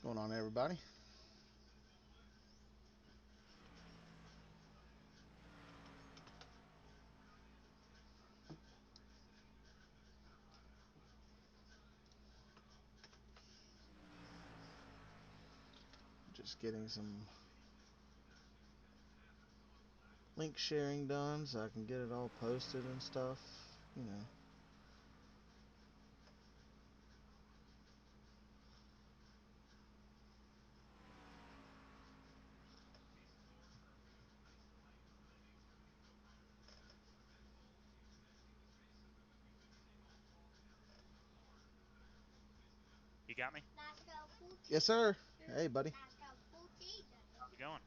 Going on, everybody? Just getting some link sharing done so I can get it all posted and stuff. You know. You got me? Yes, sir. Hey, buddy. How's it going?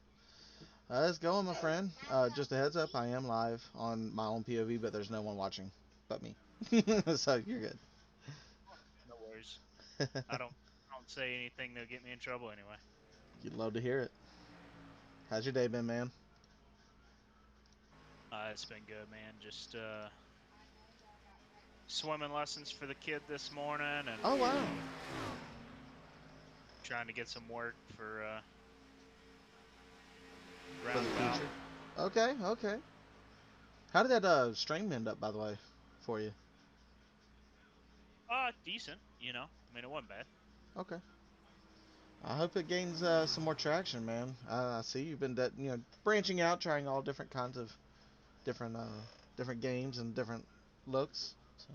It's going, my friend. Just a heads up, I am live on my own POV, but there's no one watching but me. So you're good. No worries. I don't say anything that'll get me in trouble anyway. You'd love to hear it. How's your day been, man? It's been good, man. Just swimming lessons for the kid this morning and Oh, wow. trying to get some work for For the roundabout. future. Okay, okay. How did that stream end up, by the way, for you? Decent, you know. I mean, it wasn't bad. Okay. I hope it gains some more traction, man. I see you've been, branching out, trying all different kinds of different, different games and different looks. So.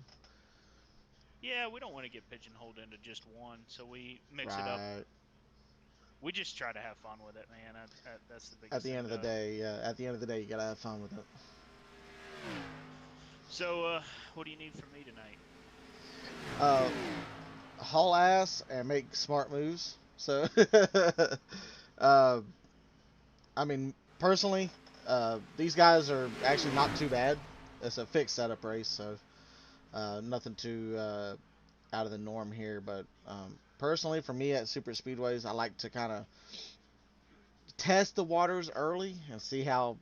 Yeah, we don't want to get pigeonholed into just one, so we mix it up. Right. We just try to have fun with it, man. That's the At biggest the thing end of the about it. day, at the end of the day, you gotta have fun with it. So, what do you need from me tonight? Uh, haul ass and make smart moves. So, uh, I mean, personally, these guys are actually not too bad. It's a fixed setup race, so nothing too out of the norm here. But personally, for me at super speedways, I like to kind of test the waters early and see how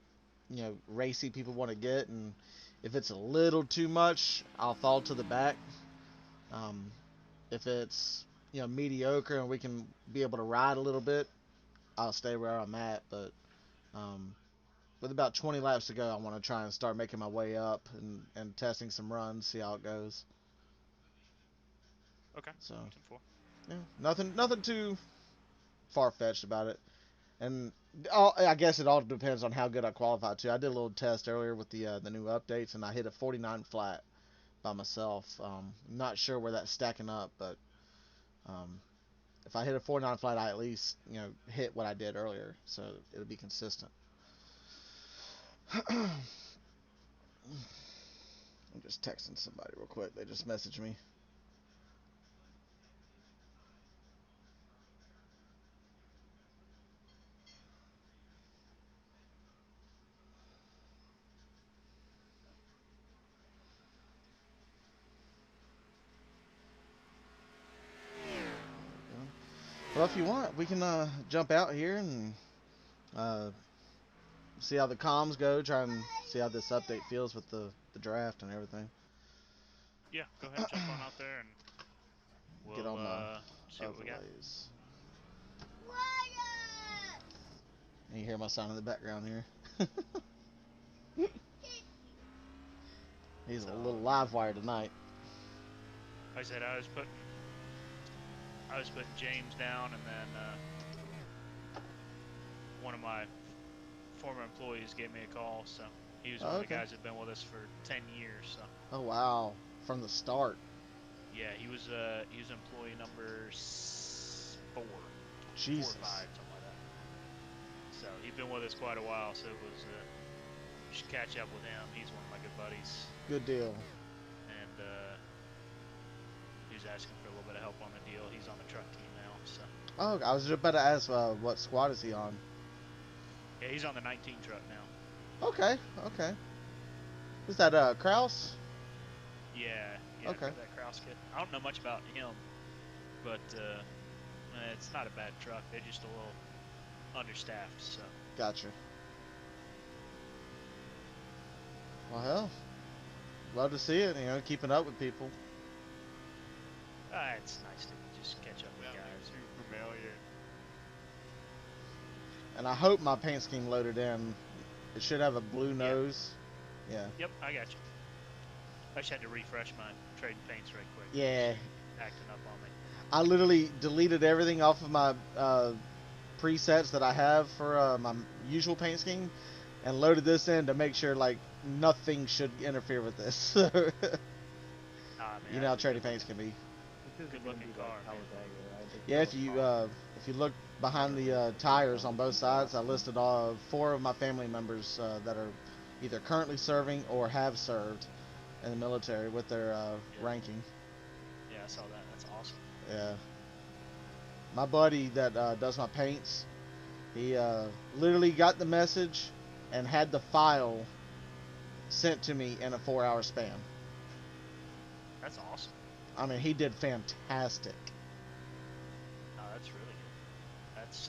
racy people want to get, and if it's a little too much, I'll fall to the back. Um, if it's mediocre and we can be able to ride a little bit, I'll stay where I'm at. But um, with about 20 laps to go, I want to try and start making my way up and testing some runs, see how it goes. Okay, So ten four. yeah, nothing too far fetched about it. And I guess it all depends on how good I qualify too. I did a little test earlier with the new updates, and I hit a 49 flat by myself. Not sure where that's stacking up, but um, if I hit a 49 flat, I at least hit what I did earlier, so it'll be consistent. I'm just texting somebody real quick. They just messaged me. Well, if you want, we can jump out here and uh, see how the comms go. Try and see how this update feels with the draft and everything. Yeah, go ahead, jump on out there, and Get we'll on the see what we got. overlays. And you hear my son in the background here. He's It's a little all good. live wire tonight. Like I said, I was putting James down, and then one of my former employees gave me a call. So he was one Oh, of the okay. guys that'd been with us for 10 years. So Oh wow, from the start. yeah, he was employee number four or Jesus. five, something like that. So he'd been with us quite a while. So it was you should catch up with him. He's one of my good buddies, Good deal. and he was asking for a little bit of help on the deal. He's on the truck team now. So Oh, I was just about to ask what squad is he on? yeah, he's on the 19 truck now. Okay, okay. Is that Kraus? Yeah, yeah, Okay, that Kraus kid. I don't know much about him, but it's not a bad truck. They're just a little understaffed. So gotcha. Well, hell, love to see it. Keeping up with people. it's nice to just catch up with Without being guys. too familiar. And I hope my paint scheme loaded in. It should have a blue Yeah. nose. Yeah. Yep, I got you. I just had to refresh my trading paints right quick. Yeah. Acting up on me. I literally deleted everything off of my presets that I have for my usual paint scheme, and loaded this in to make sure like nothing should interfere with this. Ah, man, You know how that's a trading good paints can be. This is Good gonna looking be car, like man. Talladega, right? This Yeah, yellow car. if you look behind the tires on both sides, I listed all 4 of my family members that are either currently serving or have served in the military with their Yeah. ranking. Yeah, I saw that. That's awesome. Yeah. My buddy that does my paints, he literally got the message and had the file sent to me in a 4-hour span. That's awesome. I mean, he did fantastic. No, that's really good. That's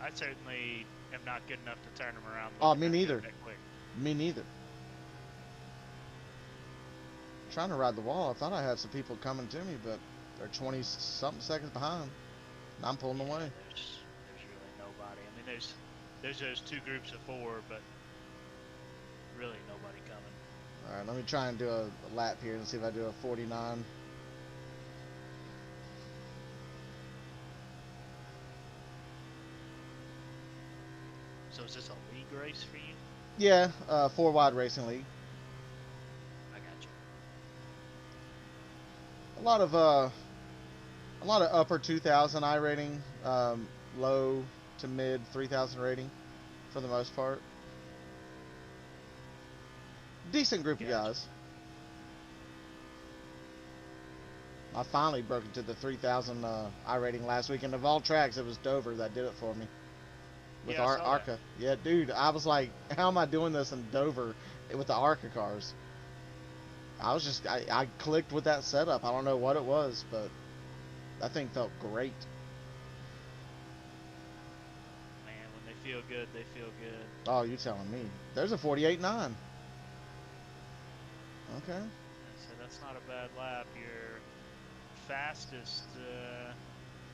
I certainly am not good enough to turn them around. Oh, looking me that good neither. that quick. Me neither. Trying to ride the wall. I thought I had some people coming to me, but they're 20 something seconds behind. And I'm pulling away. There's really nobody. I mean, there's those 2 groups of 4, but really nobody coming. All right, let me try and do a lap here and see if I do a 49. So is this a league race for you? Yeah, 4 wide racing league. I got you. A lot of upper 2,000 I rating, low to mid 3,000 rating, for the most part. Decent group of Gotcha. guys. I finally broke into the 3,000 I rating last week, and of all tracks, it was Dover that did it for me. With Yeah, I saw that. ARCA. Yeah, dude, I was like, how am I doing this in Dover with the ARCA cars? I clicked with that setup. I don't know what it was, but that thing felt great. Man, when they feel good, they feel good. Oh, you telling me? There's a 48.9. Okay. So that's not a bad lap. Your fastest,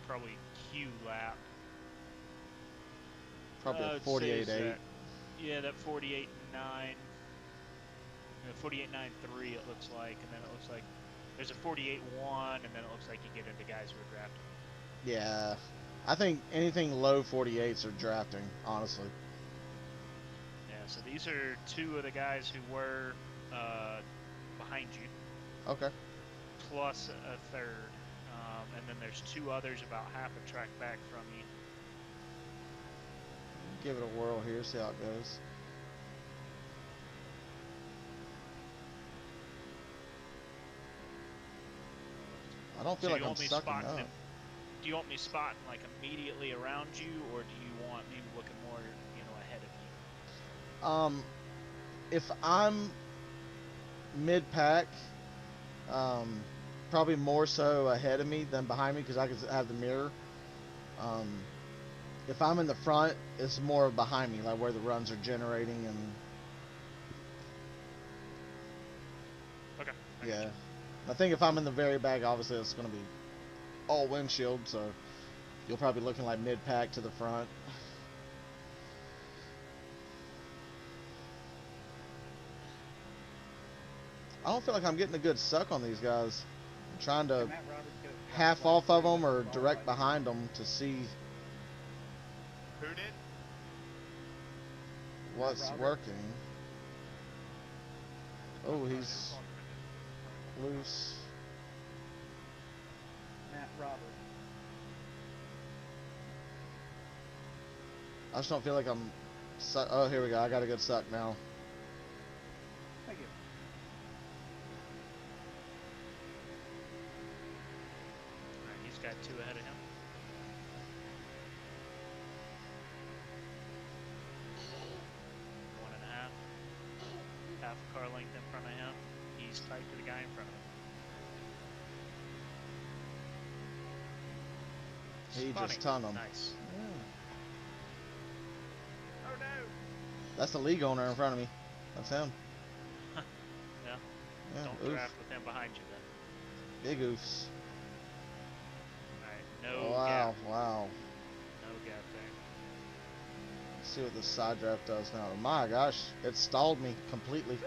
probably Q lap. Probably a I'd say is 48.8. that- Yeah, that 48.9. 48.93 it looks like, and then it looks like there's a 48.1, and then it looks like you get into guys who are drafting. Yeah. I think anything low 48s are drafting, honestly. Yeah, so these are 2 of the guys who were behind you, Okay. plus a third. And then there's 2 others about half a track back from you. Give it a whirl here, see how it goes. I don't feel So like you I'm want me sucking spotting up. them? Do you want me spotting like immediately around you, or do you want me looking more, ahead of you? If I'm mid-pack, probably more so ahead of me than behind me because I can have the mirror. If I'm in the front, it's more behind me, like where the runs are generating and Okay. I yeah. gotcha. I think if I'm in the very back, obviously it's going to be all windshield, so you'll probably be looking like mid-pack to the front. I don't feel like I'm getting a good suck on these guys. I'm trying to half off of them or direct behind them to see Who did? what's Robert? working. Oh, he's loose. Matt Robert. I just don't feel like I'm. Oh, here we go. I got a good suck now. Thank you. Alright, he's got 2 ahead of him. One and a half. Half a car length in front of him. He's tight to the guy in front of him. He Spotting. just tunned him. Nice. Yeah. Oh no! That's the league owner in front of me. That's him. Yeah. Yeah, Don't oof. draft with him behind you then. Big oofs. Alright, no Wow, gap. wow. No gap See what the side draft does now. Oh my gosh, it stalled me completely.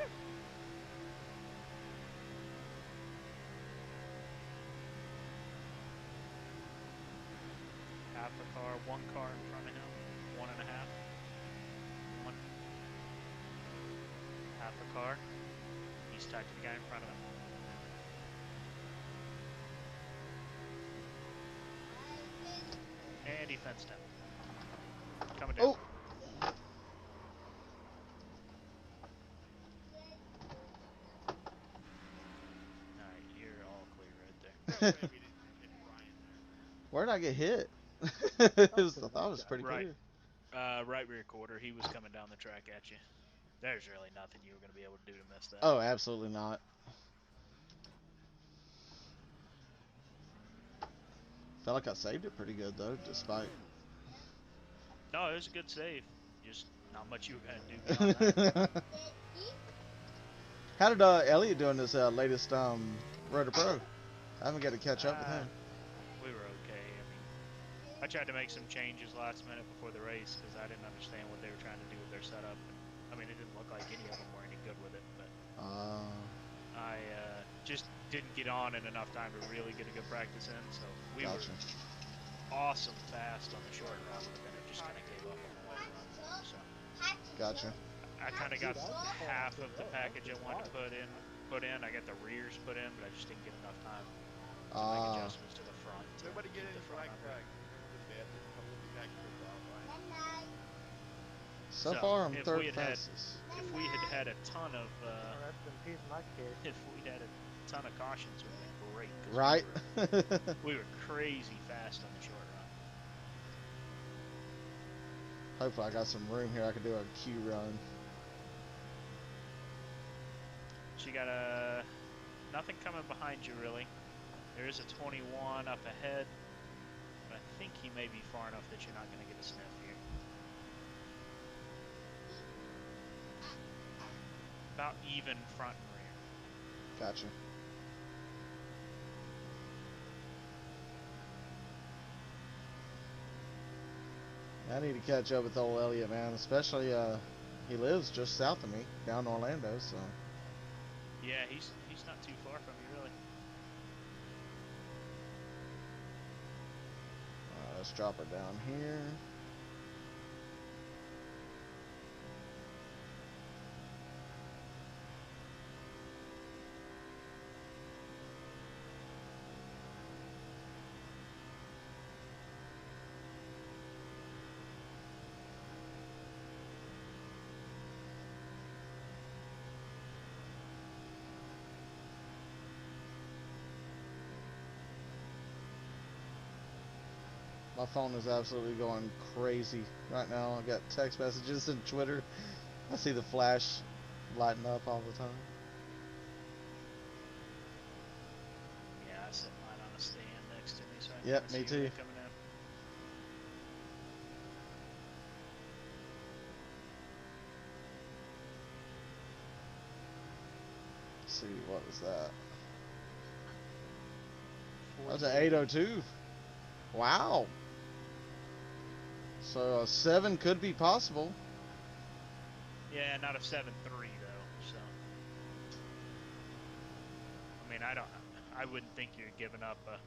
Half a car, one car in front of him, one and a half. One. Half a car. He's tied to the guy in front of him. And he fenced him. Coming down. Oh! Alright, you're all clear right there. Where did I get hit? I thought it was pretty Right. clear. Right rear quarter. He was coming down the track at you. There's really nothing you were going to be able to do to miss that. Oh, absolutely not. Felt like I saved it pretty good though, despite. No, it was a good save. Just not much you were going to do beyond that. How did Elliot do in this latest Road to Pro? I haven't got to catch up with him. We were okay. I mean, I tried to make some changes last minute before the race because I didn't understand what they were trying to do with their setup. And, I mean, it didn't look like any of them were any good with it, but I just didn't get on in enough time to really get a good practice in. So we were awesome fast on the short run, but then it just kind of gave up on the long run. So Gotcha. I kind of got half of the package I wanted to put in. I got the rears put in, but I just didn't get enough time to make adjustments to the front. Nobody get in the his front right number. track. So far, I'm if third we had fastest. if we had had a ton of That's been piece of my kid. if we'd had a ton of cautions, it would have been great. 'Cause Right? We were crazy fast on the short run. Hopefully, I got some room here. I could do a Q run. So you got nothing coming behind you really. There is a 21 up ahead, but I think he may be far enough that you're not going to get a sniff here. About even front and rear. Gotcha. I need to catch up with old Elliot, man. Especially, he lives just south of me, down in Orlando, so. Yeah, he's not too far from you, really. Let's drop it down here. My phone is absolutely going crazy right now. I got text messages and Twitter. I see the flash lighting up all the time. Yeah, I set mine on a stand next to me, so I can Yep, see me when too. they're coming in. Let's see, what was that? That was an 802. Wow. So a 7 could be possible. Yeah, not a 7.3 though. So, I mean, I wouldn't think you're giving up a.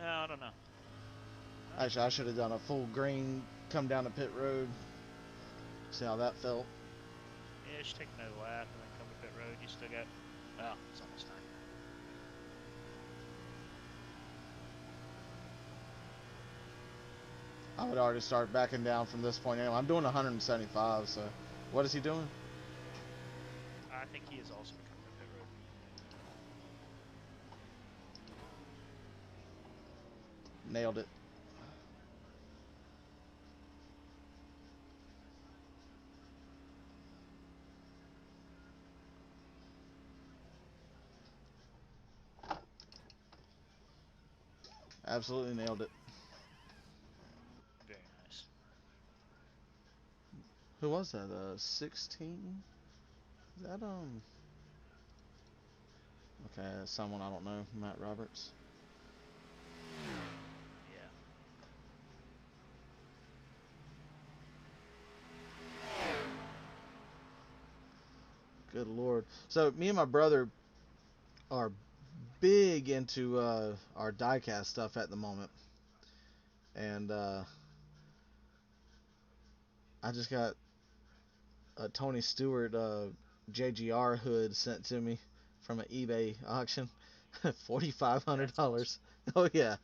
No, I don't know. Actually, I should have done a full green, come down the pit road. See how that felt. Yeah, just take another lap and then come to pit road. You still got. Oh, it's almost time. I would already start backing down from this point anyway. I'm doing 175, so what is he doing? I think he is also coming to pit road. Nailed it. Absolutely nailed it. Very nice. Who was that? 16? Is that Okay, someone I don't know. Matt Roberts. Yeah. Good lord. So me and my brother are big into our diecast stuff at the moment, and I just got a Tony Stewart JGR hood sent to me from an eBay auction, That's awesome. $4,500. Oh yeah,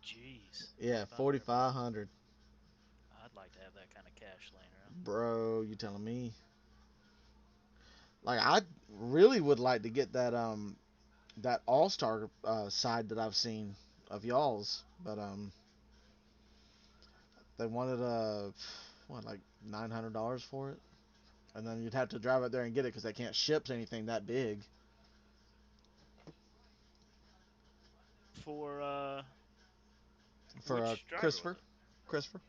Jeez. yeah, 4,500 bucks. 4,500. I'd like to have that kind of cash laying around. Bro, you telling me? Like I really would like to get that All Star side that I've seen of y'all's, but they wanted what, like $900 for it, and then you'd have to drive out there and get it because they can't ship anything that big. For For which driver was Christopher. it? Christopher.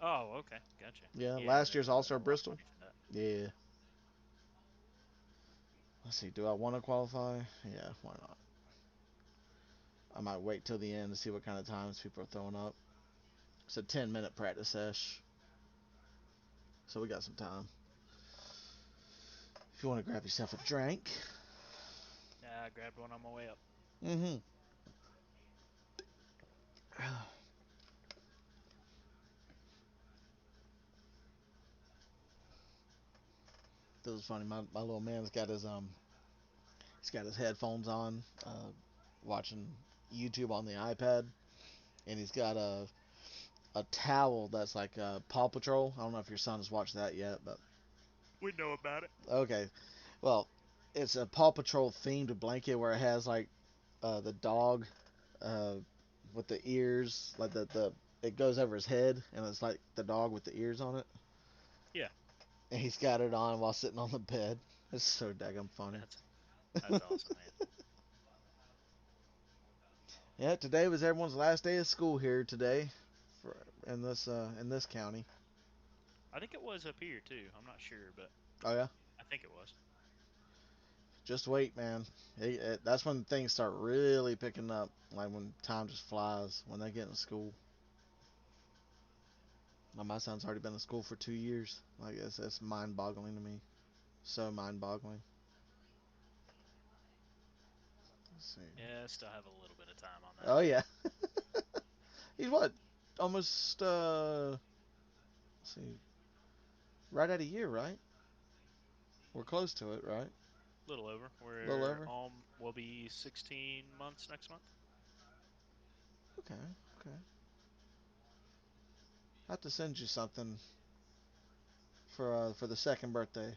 Oh, okay, gotcha. Yeah, Yeah, last they're year's All probably Star want a lot of Bristol. money for that. Yeah. Let's see. Do I want to qualify? Yeah, why not? I might wait till the end to see what kind of times people are throwing up. It's a 10-minute practice sesh, so we got some time. If you want to grab yourself a drink. Yeah, I grabbed one on my way up. Mm-hmm. This is funny. My little man's got his he's got his headphones on, watching YouTube on the iPad, and he's got a towel that's like Paw Patrol. I don't know if your son has watched that yet, but We know about it. okay. Well, it's a Paw Patrol themed blanket where it has like the dog uh, with the ears, like the it goes over his head, and it's like the dog with the ears on it. Yeah, And he's got it on while sitting on the bed. It's so daggum funny. that's awesome, man. Yeah, today was everyone's last day of school here today, for in this county. I think it was up here too. I'm not sure, but Oh yeah, I think it was. just wait, man. That's when things start really picking up. Like when time just flies when they get in school. Now, my son's already been in school for 2 years. Like it's mind-boggling to me. So mind-boggling. Let's see. Yeah, I still have a little bit of time on that. Oh yeah. He's what? Almost let's see, right at a year, right? We're close to it, right? A little over. A little We're over. we'll be 16 months next month. Okay, okay. I have to send you something for the second birthday.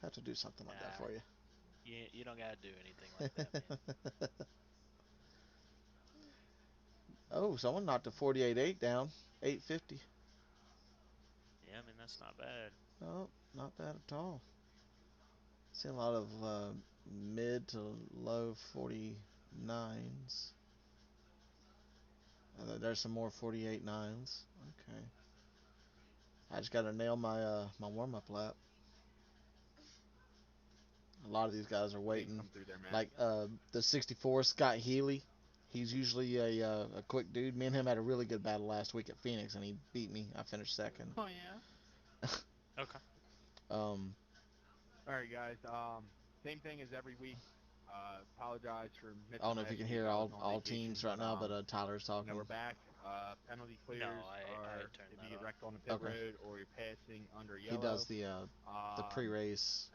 I have to do something like that Nah, for you. you don't gotta do anything like that, man. Oh, someone knocked a 48.8 down. 850. Yeah, I mean that's not bad. Oh, not bad at all. Seeing a lot of mid to low 49s. There's some more 48 nines. Okay. I just got to nail my warm up lap. A lot of these guys are Didn't waiting. come through there, man. Like the 64 Scott Healy. He's usually a quick dude. Me and him had a really good battle last week at Phoenix, and he beat me. I finished second. Oh yeah. Okay. um, All right, guys. Same thing as every week. Apologize for I don't missing know if you last can week. hear I was on all vacation, teams right but now, but Tyler's we're talking. back. Penalty No, clears I are turned if you that get off. wrecked on the pit Okay. road or you're passing under He does yellow. the pre-race,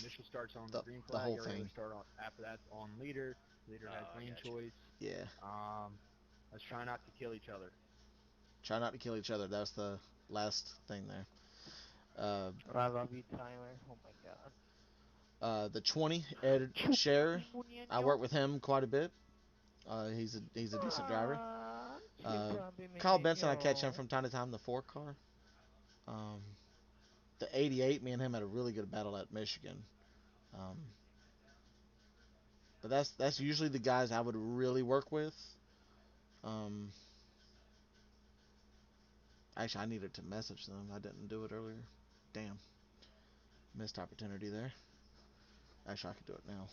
Initial starts on the green the flag. whole Your regular thing. start on after that's on leader. Leader has Oh, I lane got you. choice. Yeah. Let's try not to kill each other. Try not to kill each other. That's the last thing there. Uh, I love you, Tyler. Oh my god. the 20 Ed Scherer. I work with him quite a bit. He's a decent driver. Uh, Kyle Benson, I catch him from time to time. The 4 car. Um, the 88. Me and him had a really good battle at Michigan. Um, but that's usually the guys I would really work with. Um, actually, I needed to message them. I didn't do it earlier. Damn, missed opportunity there. Actually, I could do it now.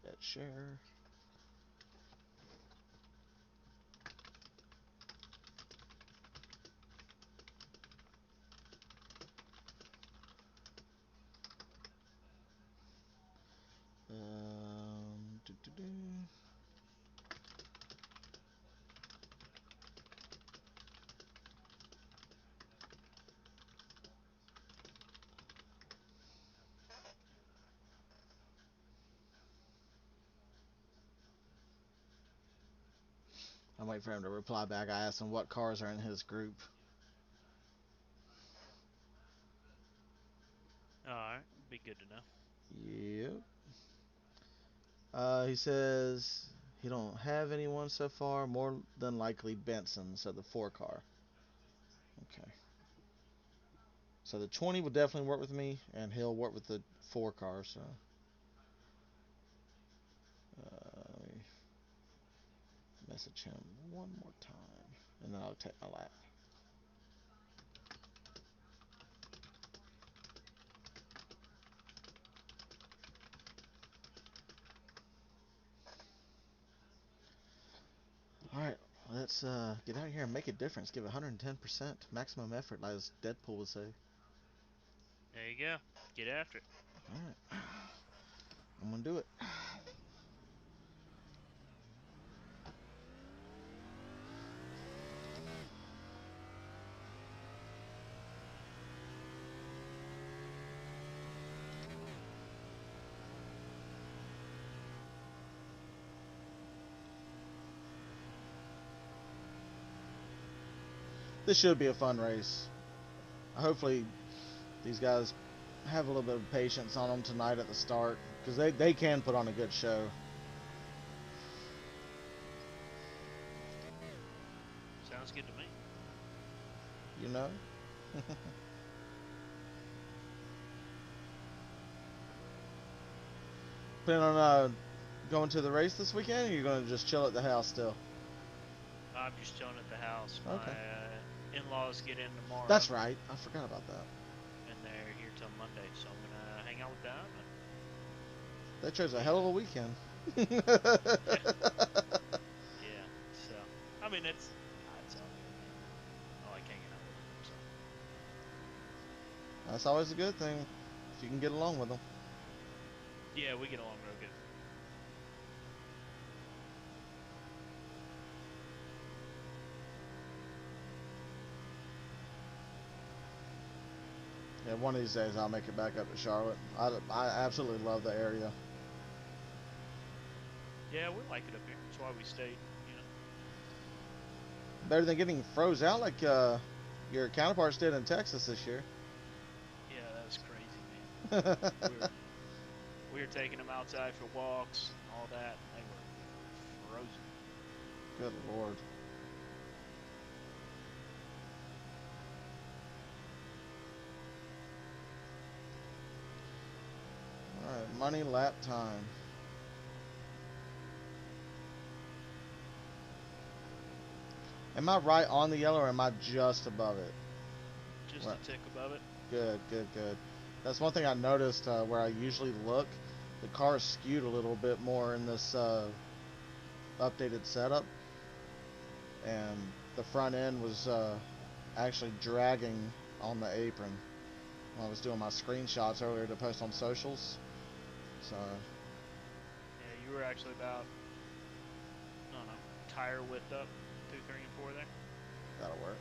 Ed Scherer. I'm waiting for him to reply back. I asked him what cars are in his group. Alright, be good to know. Yep. He says he don't have anyone so far. More than likely Benson, so the 4 car. Okay. So the 20 will definitely work with me, and he'll work with the 4 car. So let me message him one more time, and then I'll take my lap. All right, let's get out here and make a difference. Give 110% maximum effort, as Deadpool would say. There you go. Get after it. All right, I'm gonna do it. This should be a fun race. Hopefully, these guys have a little bit of patience on them tonight at the start, because they can put on a good show. Sounds good to me. You know? Planning on going to the race this weekend, or you're going to just chill at the house still? I'm just chilling at the house. Okay. My in-laws get in tomorrow. That's right. I forgot about that. And they're here till Monday, so I'm gonna hang out with them. They chose a hell of a weekend. Yeah. So I mean it's all good, man. I like hanging out with them. So That's always a good thing, if you can get along with them. yeah, we get along real good. Yeah, one of these days I'll make it back up to Charlotte. I absolutely love the area. Yeah, we like it up here. That's why we stayed. You know. Better than getting froze out like your counterparts did in Texas this year. Yeah, that was crazy, man. we were taking them outside for walks and all that, and they were frozen. Good Lord. Alright, money lap time. Am I right on the yellow, or am I just above it? Just Right. a tick above it. Good, good, good. That's one thing I noticed where I usually look. The car is skewed a little bit more in this updated setup. And the front end was actually dragging on the apron when I was doing my screenshots earlier to post on socials. So, Yeah, you were actually about, I don't know, tire width up, 2, 3, and 4 there. that'll work.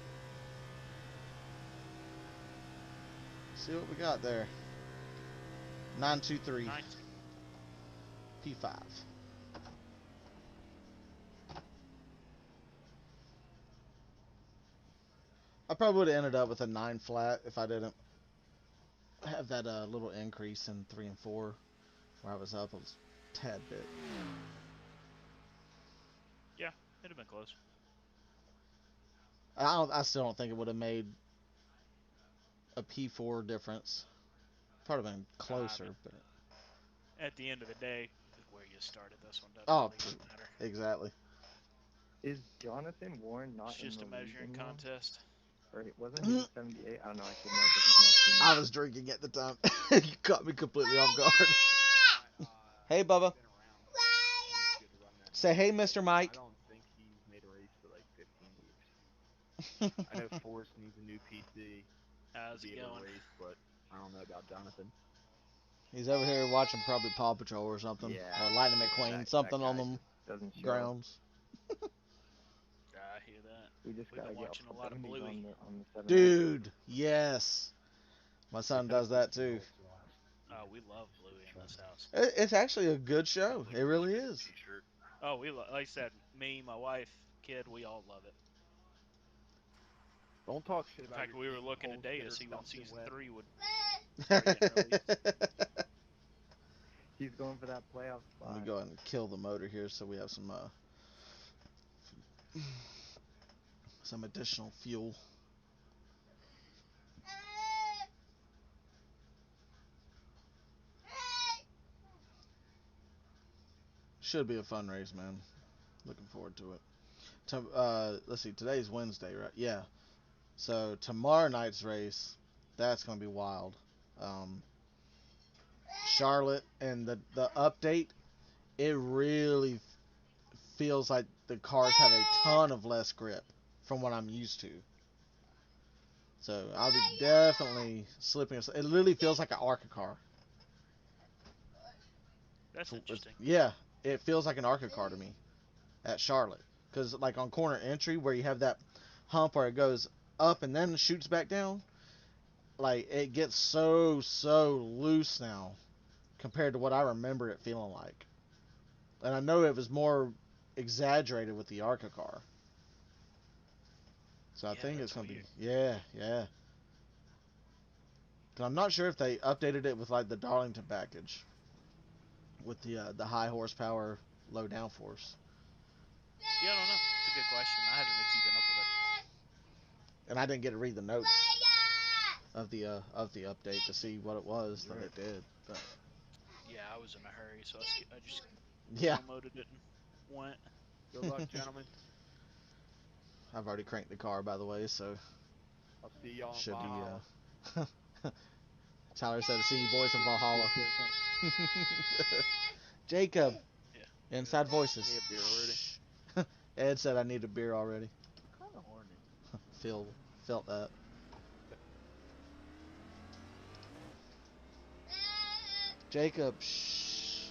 See what we got there. 923 Nice. P5. I probably would have ended up with a 9 flat if I didn't have that little increase in 3 and 4 where I was up a tad bit. Yeah, it'd have been close. I still don't think it would have made a P4 difference. Probably been closer, I mean, but at the end of the day, where you started, this one doesn't oh, really matter. exactly. Is Jonathan Warren not It's in just the a measuring league anymore? contest. Or wasn't he the 78? I don't know. I should know because he's my teammate. I was drinking at the time. You caught me completely off guard. Hey, Bubba. Been around, so he's good to run that Say hey, number. Mr. I Mike. don't think he's made a race for like 15 years. I know Forrest needs a new PC to How's be it able going? to race, but I don't know about Jonathan. He's over here watching probably Paw Patrol or something. Yeah. Or Lightning McQueen. That Something on guy them just doesn't show. grounds. I hear that. We just We've gotta been get watching a all lot of bandies Bluey. on the 7. Dude, yes. My son does that too. We love Bluey in this house. It's actually a good show. It really is. T-shirt. Oh, like I said, me, my wife, kid, we all love it. Don't talk shit In about fact, your we were team, looking cold today to shitter, see when Duncan season West. 3 would start getting released. He's going for that playoff Let me spot. go ahead and kill the motor here so we have some additional fuel. Should be a fun race, man. Looking forward to it. Let's see, today's Wednesday, right? Yeah. So tomorrow night's race, that's gonna be wild. Charlotte and the update, it really feels like the cars have a ton of less grip from what I'm used to. So I'll be definitely slipping. It literally feels like an ARCA car. That's interesting. Yeah, it feels like an ARCA car to me at Charlotte. Because like on corner entry where you have that hump where it goes up and then shoots back down, like it gets so loose now compared to what I remember it feeling like. And I know it was more exaggerated with the ARCA car. So I think it's going to be, yeah. And I'm not sure if they updated it with like the Darlington package with the high horsepower, low downforce. Yeah, I don't know. It's a good question. I haven't been keeping up with it. And I didn't get to read the notes of the update to see what it was that it did. But Yeah, I was in a hurry, so I just downloaded it and went. Good luck, gentlemen. I've already cranked the car, by the way, so I'll see y'all in should Valhalla. be. Tyler said, "See you boys in Valhalla." Jacob. Yeah. Inside voices. Need a beer already. Ed said I need a beer already. I'm kind of horny. Felt that. Jacob, shh.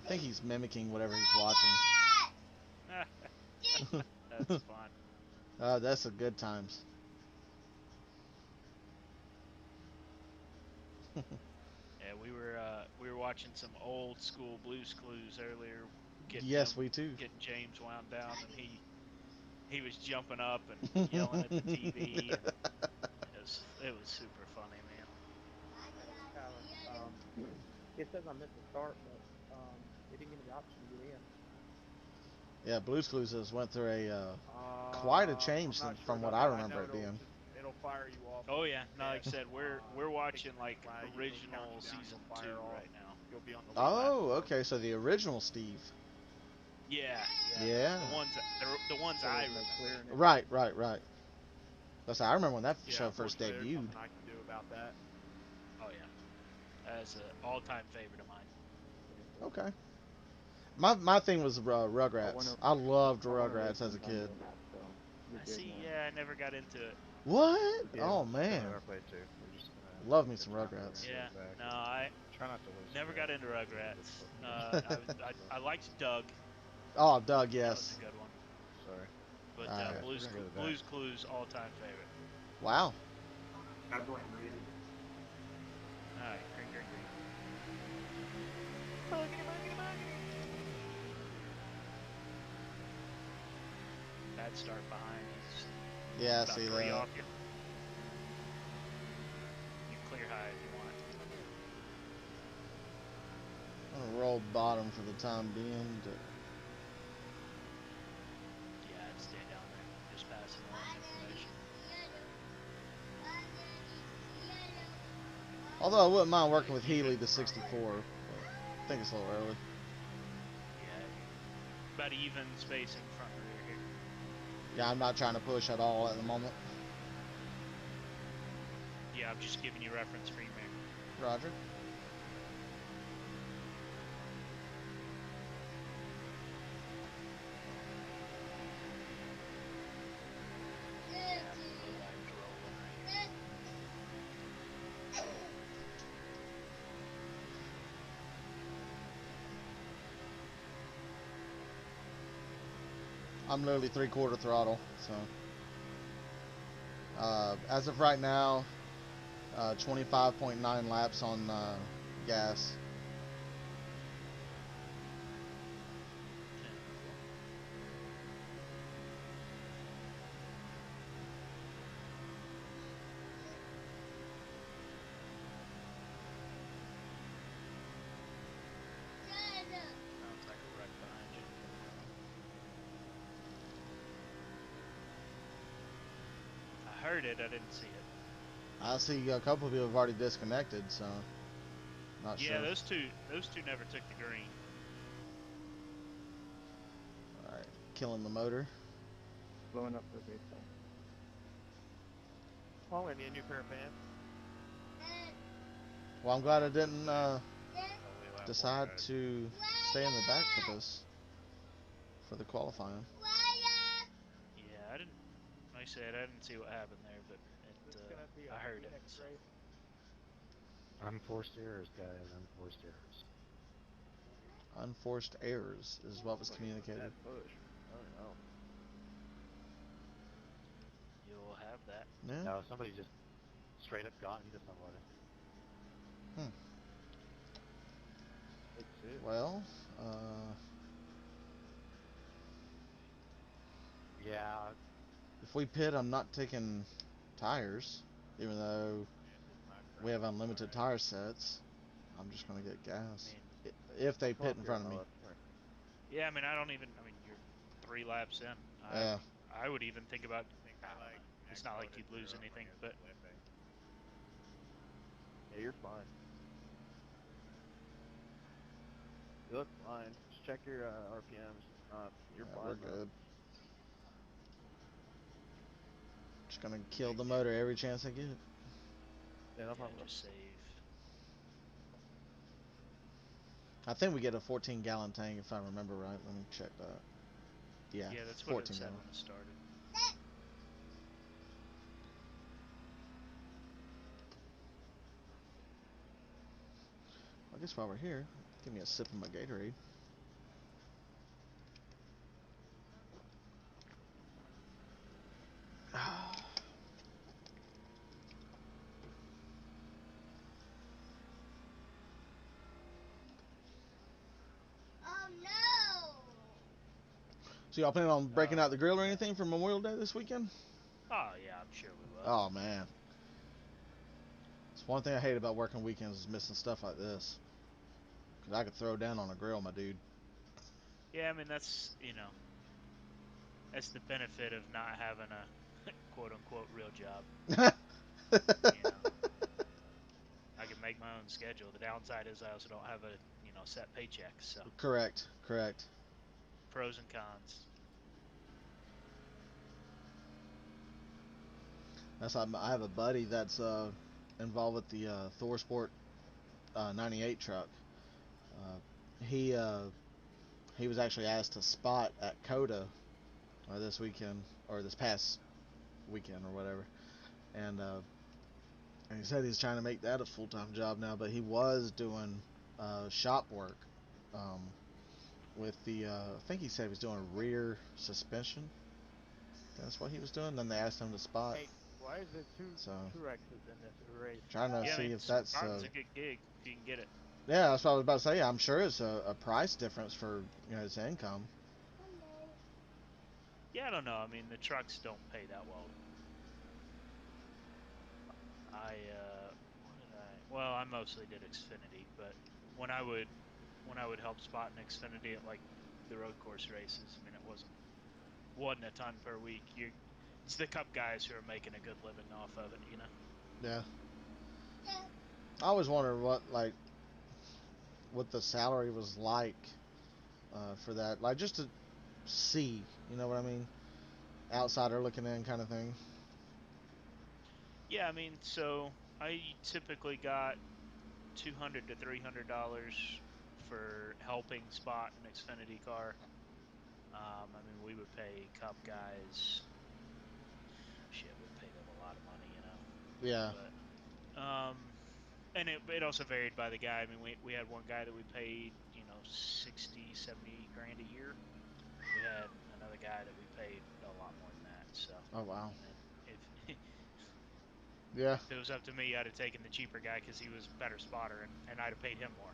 I think he's mimicking whatever he's watching. That's fun. That's a good times. Yeah, we were watching some old school Blue's Clues earlier. We too. Getting James wound down, and he was jumping up and yelling at the TV, and it was super funny, man. It says I missed the start, but it didn't give me the option to get in. Yeah, Blue's Clues has went through a quite a change from what I remember it being. It'll fire you off. Oh yeah, no, like I said, we're watching like original season 2 right now. You'll be on the Oh, okay, so the original Steve. Yeah. Yeah. The ones So I there's no remember. Right. That's I remember when that show first debuted. There's nothing I can do about that. Oh yeah, that's an all-time favorite of mine. Okay. My thing was Rugrats. I loved Rugrats as a kid. I see. Yeah, I never got into it. What? Oh man. Love me some Rugrats. Yeah. No, I try not to lose. Never got into Rugrats. I liked Doug. Oh, Doug, yes. That was a good one. Sorry. But Blue's Clues all-time favorite. Wow. Alright, green. Bad start behind. He's Yeah, about see 3 that. off you. You can clear high if you want. I'm gonna roll bottom for the time being. Yeah, I'd stay down there. Just passing along information. Although I wouldn't mind working with Healy, the 64. But I think it's a little early. Yeah. About even spacing front and rear here. Yeah, I'm not trying to push at all at the moment. Yeah, I'm just giving you reference for your mirror. Roger. I'm literally 3/4 throttle, so as of right now, 25.9 laps on gas. Sounds like a wreck behind you. I heard it, I didn't see it. I see a couple of people have already disconnected, so not Yeah, sure. those two never took the green. All right, killing the motor. Blowing up the vehicle. Well, I'm gonna need a new pair of pants. Well, I'm glad I didn't Only allow decide one, to stay in the back for this, for the qualifying. Yeah, I didn't. Like I said, I didn't see what happened there, but This is gonna be a I heard it. Phoenix So. race. Unforced errors, guys. Unforced errors. Unforced errors is what was Look at communicated. that push. Oh no. You'll have that. Yeah. No, somebody just straight up got into somebody. Hmm. It too. Well, Yeah. if we pit, I'm not taking tires, even though we have unlimited tire sets. I'm just gonna get I gas mean, if they Come pit up in here front on of my me. left. Come here. yeah, I mean, I don't even. I mean, you're 3 laps in. Yeah. I would even think about. I think I I don't know. like It's not like exploded you'd through lose them when anything, he was but whipping. Yeah, you're fine. You look fine. Just check your RPMs. You're Yeah, we're fine though. good. Just gonna kill Thank the you. motor every chance I get. Yeah, no yeah, problem. just save. I think we get a 14-gallon tank if I remember right. Let me check that. Yeah, Yeah, that's what it 14 said gallon. when it started. I guess while we're here, give me a sip of my Gatorade. Oh no! So y'all planning on breaking out the grill or anything for Memorial Day this weekend? Oh yeah, I'm sure we will. Oh man, it's one thing I hate about working weekends is missing stuff like this. Cause I could throw down on a grill, my dude. Yeah, I mean that's the benefit of not having a quote unquote real job. You know, I can make my own schedule. The downside is I also don't have a set paycheck. So Correct, correct. pros and cons. That's I have a buddy that's involved with the Thor Sport 98 truck. He he was actually asked to spot at Coda this weekend or this past weekend or whatever, and he said he's trying to make that a full time job now. But he was doing shop work with the I think he said he was doing rear suspension. That's what he was doing. Then they asked him to spot. Hey, why is there two So Truexes in this race? trying to Yeah, I see mean if that's Spartan's a good gig if you can get it. yeah, that's what I was about to say. I'm sure it's a price difference for his income. Yeah, I don't know. I mean the trucks don't pay that well. What did I? Well, I mostly did Xfinity, but when I would when I would help spot an Xfinity at like the road course races, I mean it wasn't a ton per week. It's the Cup guys who are making a good living off of it. Yeah, I always wondered what the salary was like for that, like just to see, you know what I mean, outsider looking in kind of thing. Yeah, I mean, so I typically got $200 to $300 for helping spot an Xfinity car. I mean, we would pay Cup guys. Shit, we'd pay them a lot of money. Yeah, But and it also varied by the guy. I mean, we had one guy that we paid 60, 70 grand a year. We had another guy that we paid a lot more than that. So oh wow. and if Yeah. If it was up to me, I'd have taken the cheaper guy because he was better spotter, and I'd have paid him more.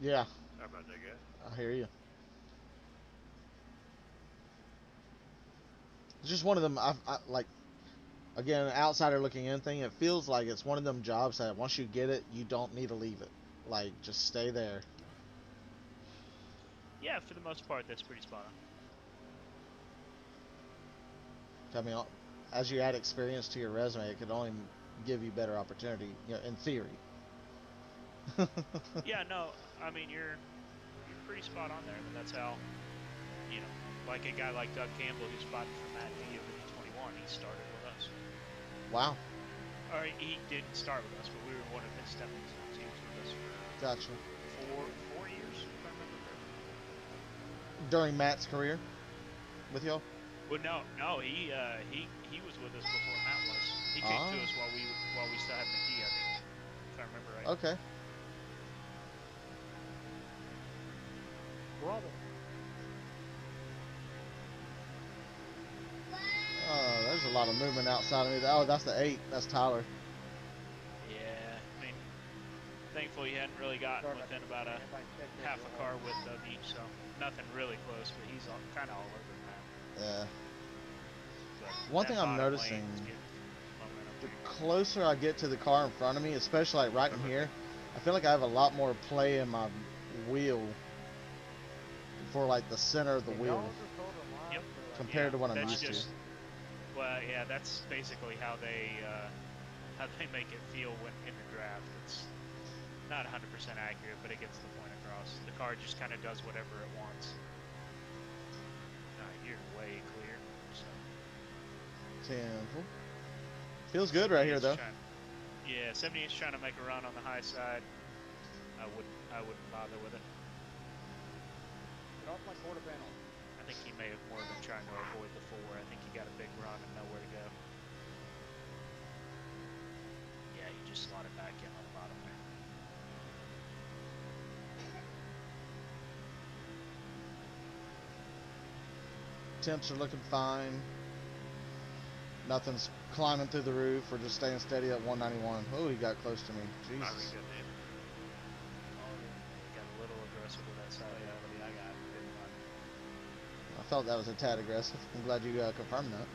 Yeah. How about that guy? I hear you. It's just one of them. I like. Again, an outsider looking in thing. It feels like it's one of them jobs that once you get it, you don't need to leave it. Like, just stay there. Yeah, for the most part, that's pretty spot on. I mean, as you add experience to your resume, it could only give you better opportunity, you know, in theory. Yeah, no, I mean you're pretty spot on there. I mean that's how, you know, like a guy like Doug Campbell who's spotted for Matt D of the 21, he started with us. Wow. Or he didn't start with us, but we were one of his stepping stones. He was with us for Gotcha. 4 years, if I remember correctly. During Matt's career with y'all? Well, no, he was with us before Matt was. He came to us while we still had McGee, I think, if I remember right. Okay. Brother. Oh, there's a lot of movement outside of me. Oh, that's the 8. That's Tyler. Yeah, I mean, thankfully he hadn't really gotten within about a half a car width of each, so nothing really close, but he's kind of all over the map. Yeah. But One thing I'm noticing, the closer I get to the car in front of me, especially like right in here, I feel like I have a lot more play in my wheel for like the center of the wheel Yep. compared to what I'm that's used to. Well, yeah, that's basically how they make it feel when in the draft. It's not 100% accurate, but it gets the point across. The car just kind of does whatever it wants. You're way clear. So. 10. Feels good right here though. Yeah, 78's trying to make a run on the high side. I wouldn't bother with it. Get off my quarter panel. I think he may have more been trying to avoid the 4. I think he got a big run and nowhere to go. Yeah, he just slotted back in on the bottom there. Temps are looking fine. Nothing's climbing through the roof. We're just staying steady at 191. Oh, he got close to me. Jesus. Oh, yeah. Got a little aggressive with that side. Yeah, I got it. I felt that was a tad aggressive. I'm glad you confirmed that.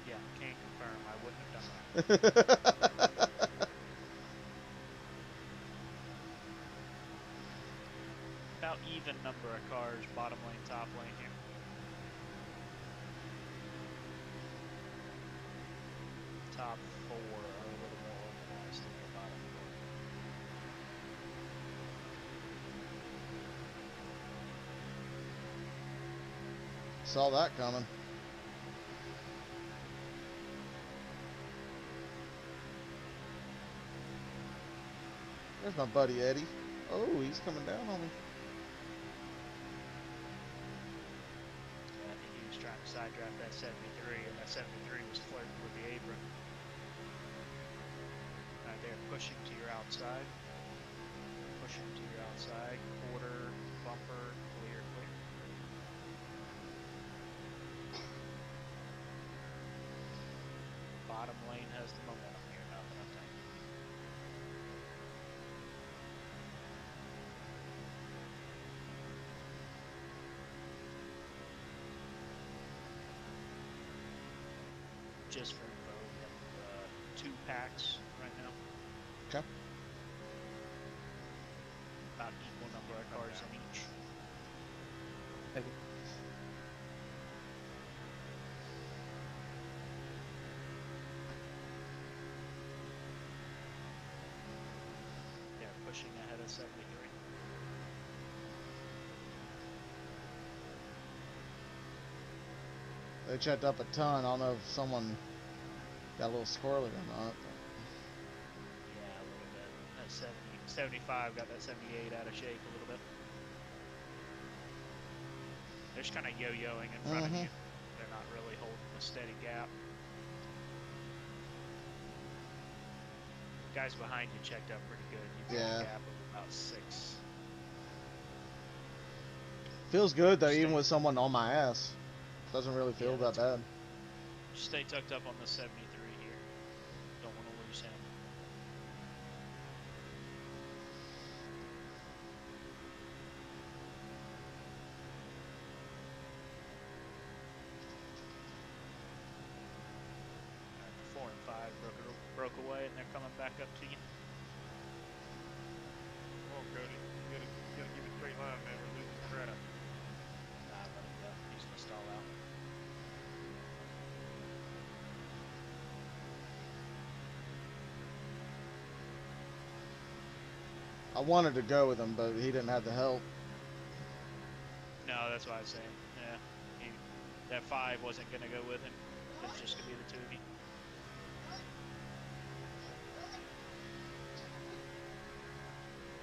Yeah, can't confirm. I wouldn't have done that. About even number of cars, bottom lane, top lane here. Top 4 are a little more organized than the bottom 4. Saw that coming. There's my buddy Eddie. Oh, he's coming down on me. Yeah, I think he was trying to side draft that 73, and that 73 was flirting with the apron. Right there, pushing to your outside. Pushing to your outside. Quarter, bumper, clear, clear. Bottom lane has the momentum here, nothing up top. Just for info, we have 2 packs right now. Okay. About equal number of cars in each. They're pushing ahead of 73. They checked up a ton. I don't know if someone got a little squirrely or not. Yeah, a little bit. That 75 got that 78 out of shape a little bit. They're just kind of yo-yoing in front of you. They're not really holding a steady gap. Guys behind you checked up pretty good. You've got a gap of about 6. Feels good though, even with someone on my ass. Doesn't really feel that bad. Just stay tucked up on the 73 here. Don't want to lose him. Alright, the 4 and 5 broke away, and they're coming back up to you. Come on, Cody. You gotta keep a straight line, man. We're losing crap. Nah, let him go. He's gonna stall out. I wanted to go with him, but he didn't have the help. No, that's what I was saying. Yeah, that 5 wasn't gonna go with him. It's just gonna be the 2 of you.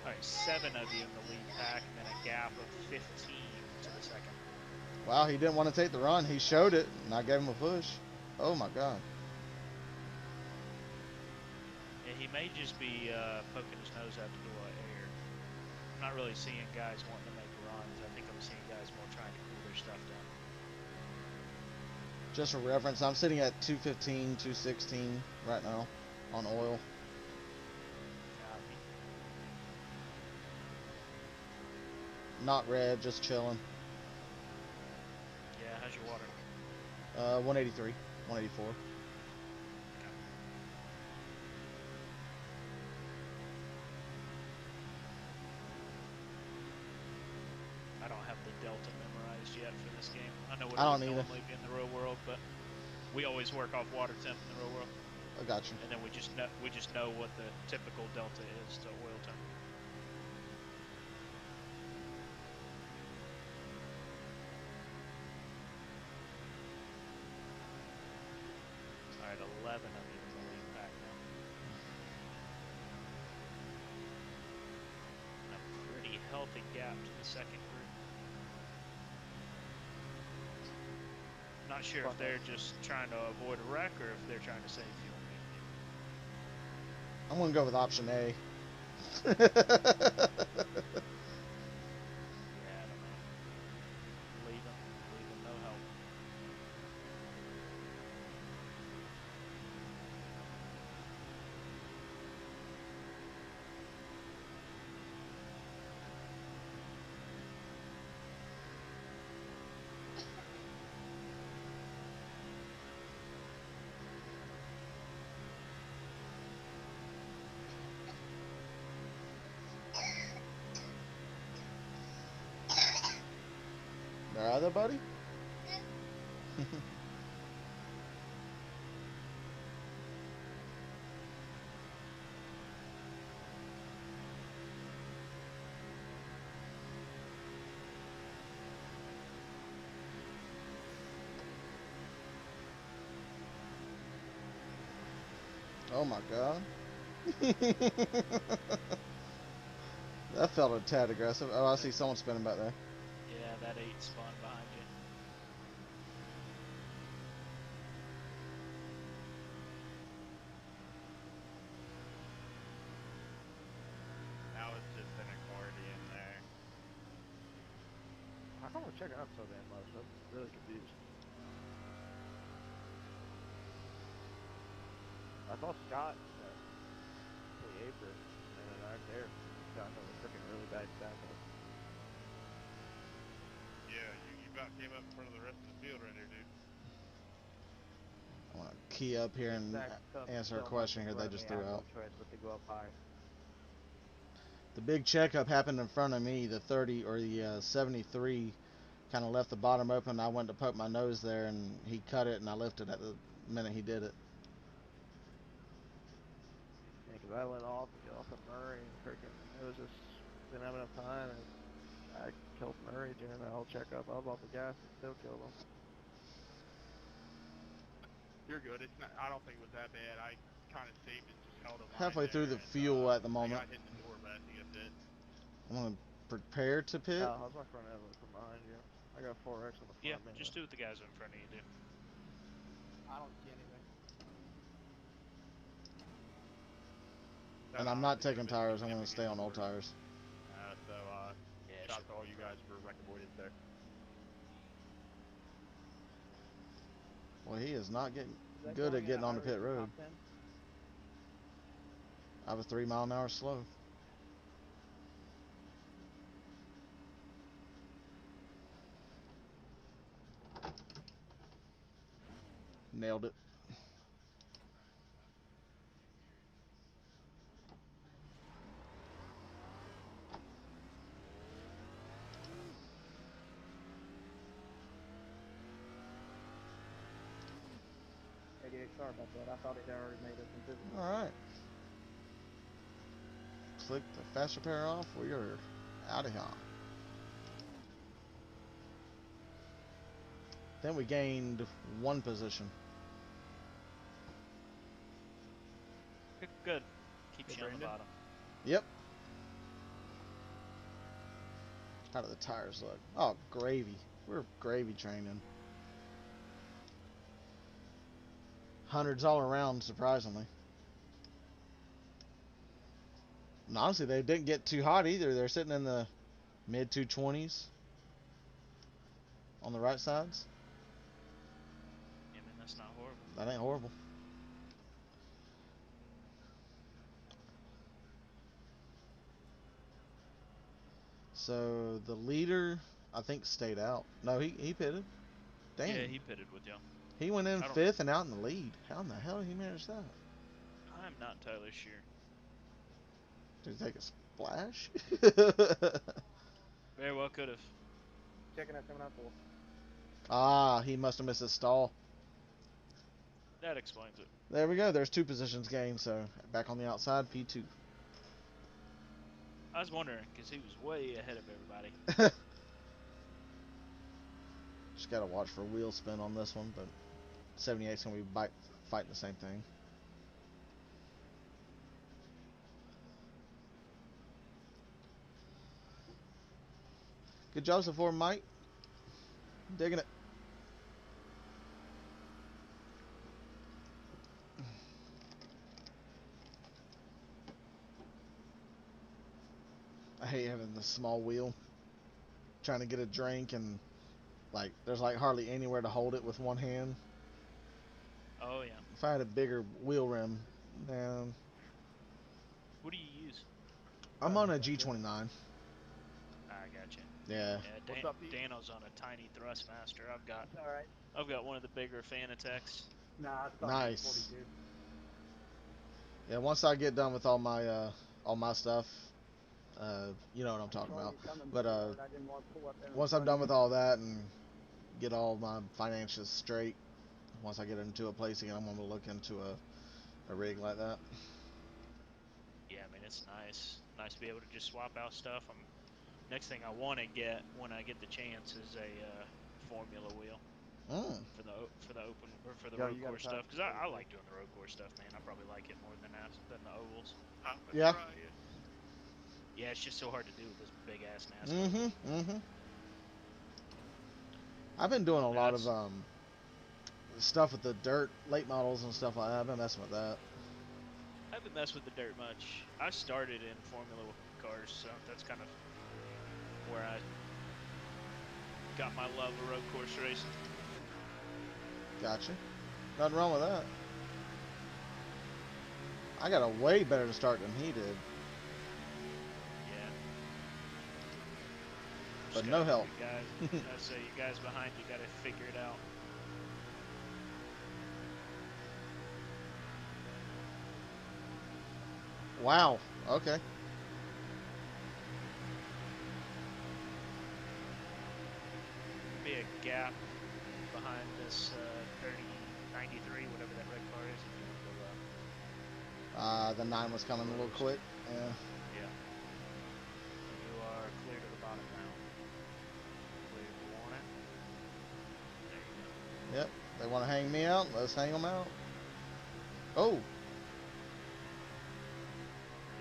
Alright, 7 of you in the lead pack, and then a gap of 15 to the second. Wow, he didn't want to take the run. He showed it, and I gave him a push. Oh my god. Yeah, he may just be poking his nose out the door of air. I'm not really seeing guys wanting to make runs. I think I'm seeing guys more trying to cool their stuff down. Just for reference, I'm sitting at 215, 216 right now on oil. Copy. Not red, just chilling. Yeah, how's your water? 183, 184. I don't have the delta memorized yet for this game. I know what I it don't would either. normally be in the real world, but we always work off water temp in the real world, I got you. and then we just know what the typical delta is to oil temp. Alright, 11 of you in the lead pack now. A pretty healthy gap to the second group. Not sure if they're just trying to avoid a wreck or if they're trying to save fuel. I'm gonna go with option A. Yeah, I don't know. Leave him, no help. They're out there, buddy? Oh my god. That felt a tad aggressive. Oh, I see someone spinning back there. Yeah, that 8 spun behind you. Now it's just an accordion there. How come we're checking out so damn much? I'm really confused. I thought Scott at the apron and then right there got into a freaking really bad backup. Yeah, you about came up in front of the rest of the field right there, dude. I want to key up here and answer a question here they just threw out. No choice but to go up high. The big checkup happened in front of me. The 30 or the 73 kind of left the bottom open. I went to poke my nose there and he cut it and I lifted at the minute he did it. Yeah, because I went off and get off of Murray and freaking it was just didn't have enough time and I killed Murray during that whole checkup. I was off the gas and still killed him. You're good. It's not. I don't think it was that bad. I kind of saved it, just held a line Halfway through the there, fuel at the I moment. got hit in the door, but I think that's it. I'm going to prepare to pit. Yeah, how's my front end look from behind you? I got 4X on the front. Yeah, man. just do what the guys in front of you do. I don't see anything. And I'm not taking tires. I'm going to stay on old tires. Yeah, shout out to all you guys for wreck avoidance there. Well, he is not getting Is that good going at getting at a on the high pit rate than road. top 10? I was 3 mile an hour slow. Nailed it. Sorry about that. I thought he'd already made us invisible. Alright. Click the fast repair off. We are out of here. Then we gained 1 position. Good. Keeps Hey, you on the Brandon? bottom. Yep. How do the tires look? Oh, gravy. We're gravy training. Hundreds all around, surprisingly. And honestly, they didn't get too hot either. They're sitting in the mid 220s on the right sides. I mean, that's not horrible. That ain't horrible. So the leader, I think, stayed out. No, he pitted. Dang. Yeah, he pitted with y'all. He went in I don't- 5th and out in the lead. How in the hell did he manage that? I'm not entirely sure. Did he take a splash? Very well could have. Checking out coming out full. Ah, he must have missed his stall. That explains it. There we go. There's 2 positions gained. So back on the outside, P2. I was wondering because he was way ahead of everybody. Just gotta watch for wheel spin on this one, but 78's gonna be fighting the same thing. Good job so far, Mike. Digging it. I hate having the small wheel. Trying to get a drink and like there's like hardly anywhere to hold it with one hand. Oh yeah. If I had a bigger wheel rim, man. What do you use? I'm on a G29. I gotcha. Yeah. Yeah, What's up, Pete? Dano's on a tiny Thrustmaster. Alright. I've got one of the bigger Fanatechs. Nah, it's Nice. 42. Yeah, once I get done with all my stuff, you know what I'm talking about. But I didn't want to pull up there and once I'm done with all that and get all my finances straight, once I get into a place again, I'm gonna look into a rig like that. Yeah, I mean it's nice. Nice to be able to just swap out stuff. Next thing I want to get when I get the chance is a formula wheel for the open or for the Yo, road you gotta course pass stuff because the I 42. like doing the road course stuff, man. I probably like it more than the ovals. I'm Yeah. try it. Yeah, it's just so hard to do with this big ass NASCAR. I've been doing a lot of That's- stuff with the dirt late models and stuff like that. I've been messing with that. I haven't messed with the dirt much. I started in Formula cars, so that's kind of where I got my love of road course racing. Gotcha. Nothing wrong with that. I got a way better start than he did, Yeah. but Just no gotta- help. You guys, I say you guys behind you got to figure it out. Wow. Okay. Be a gap behind this 3093, whatever that red car is. If you want to go The 9 was coming a little quick. Yeah. Yeah. You are clear to the bottom now. Clear if you want it. There you go. Yep. They want to hang me out. Let's hang them out. Oh. Yeah,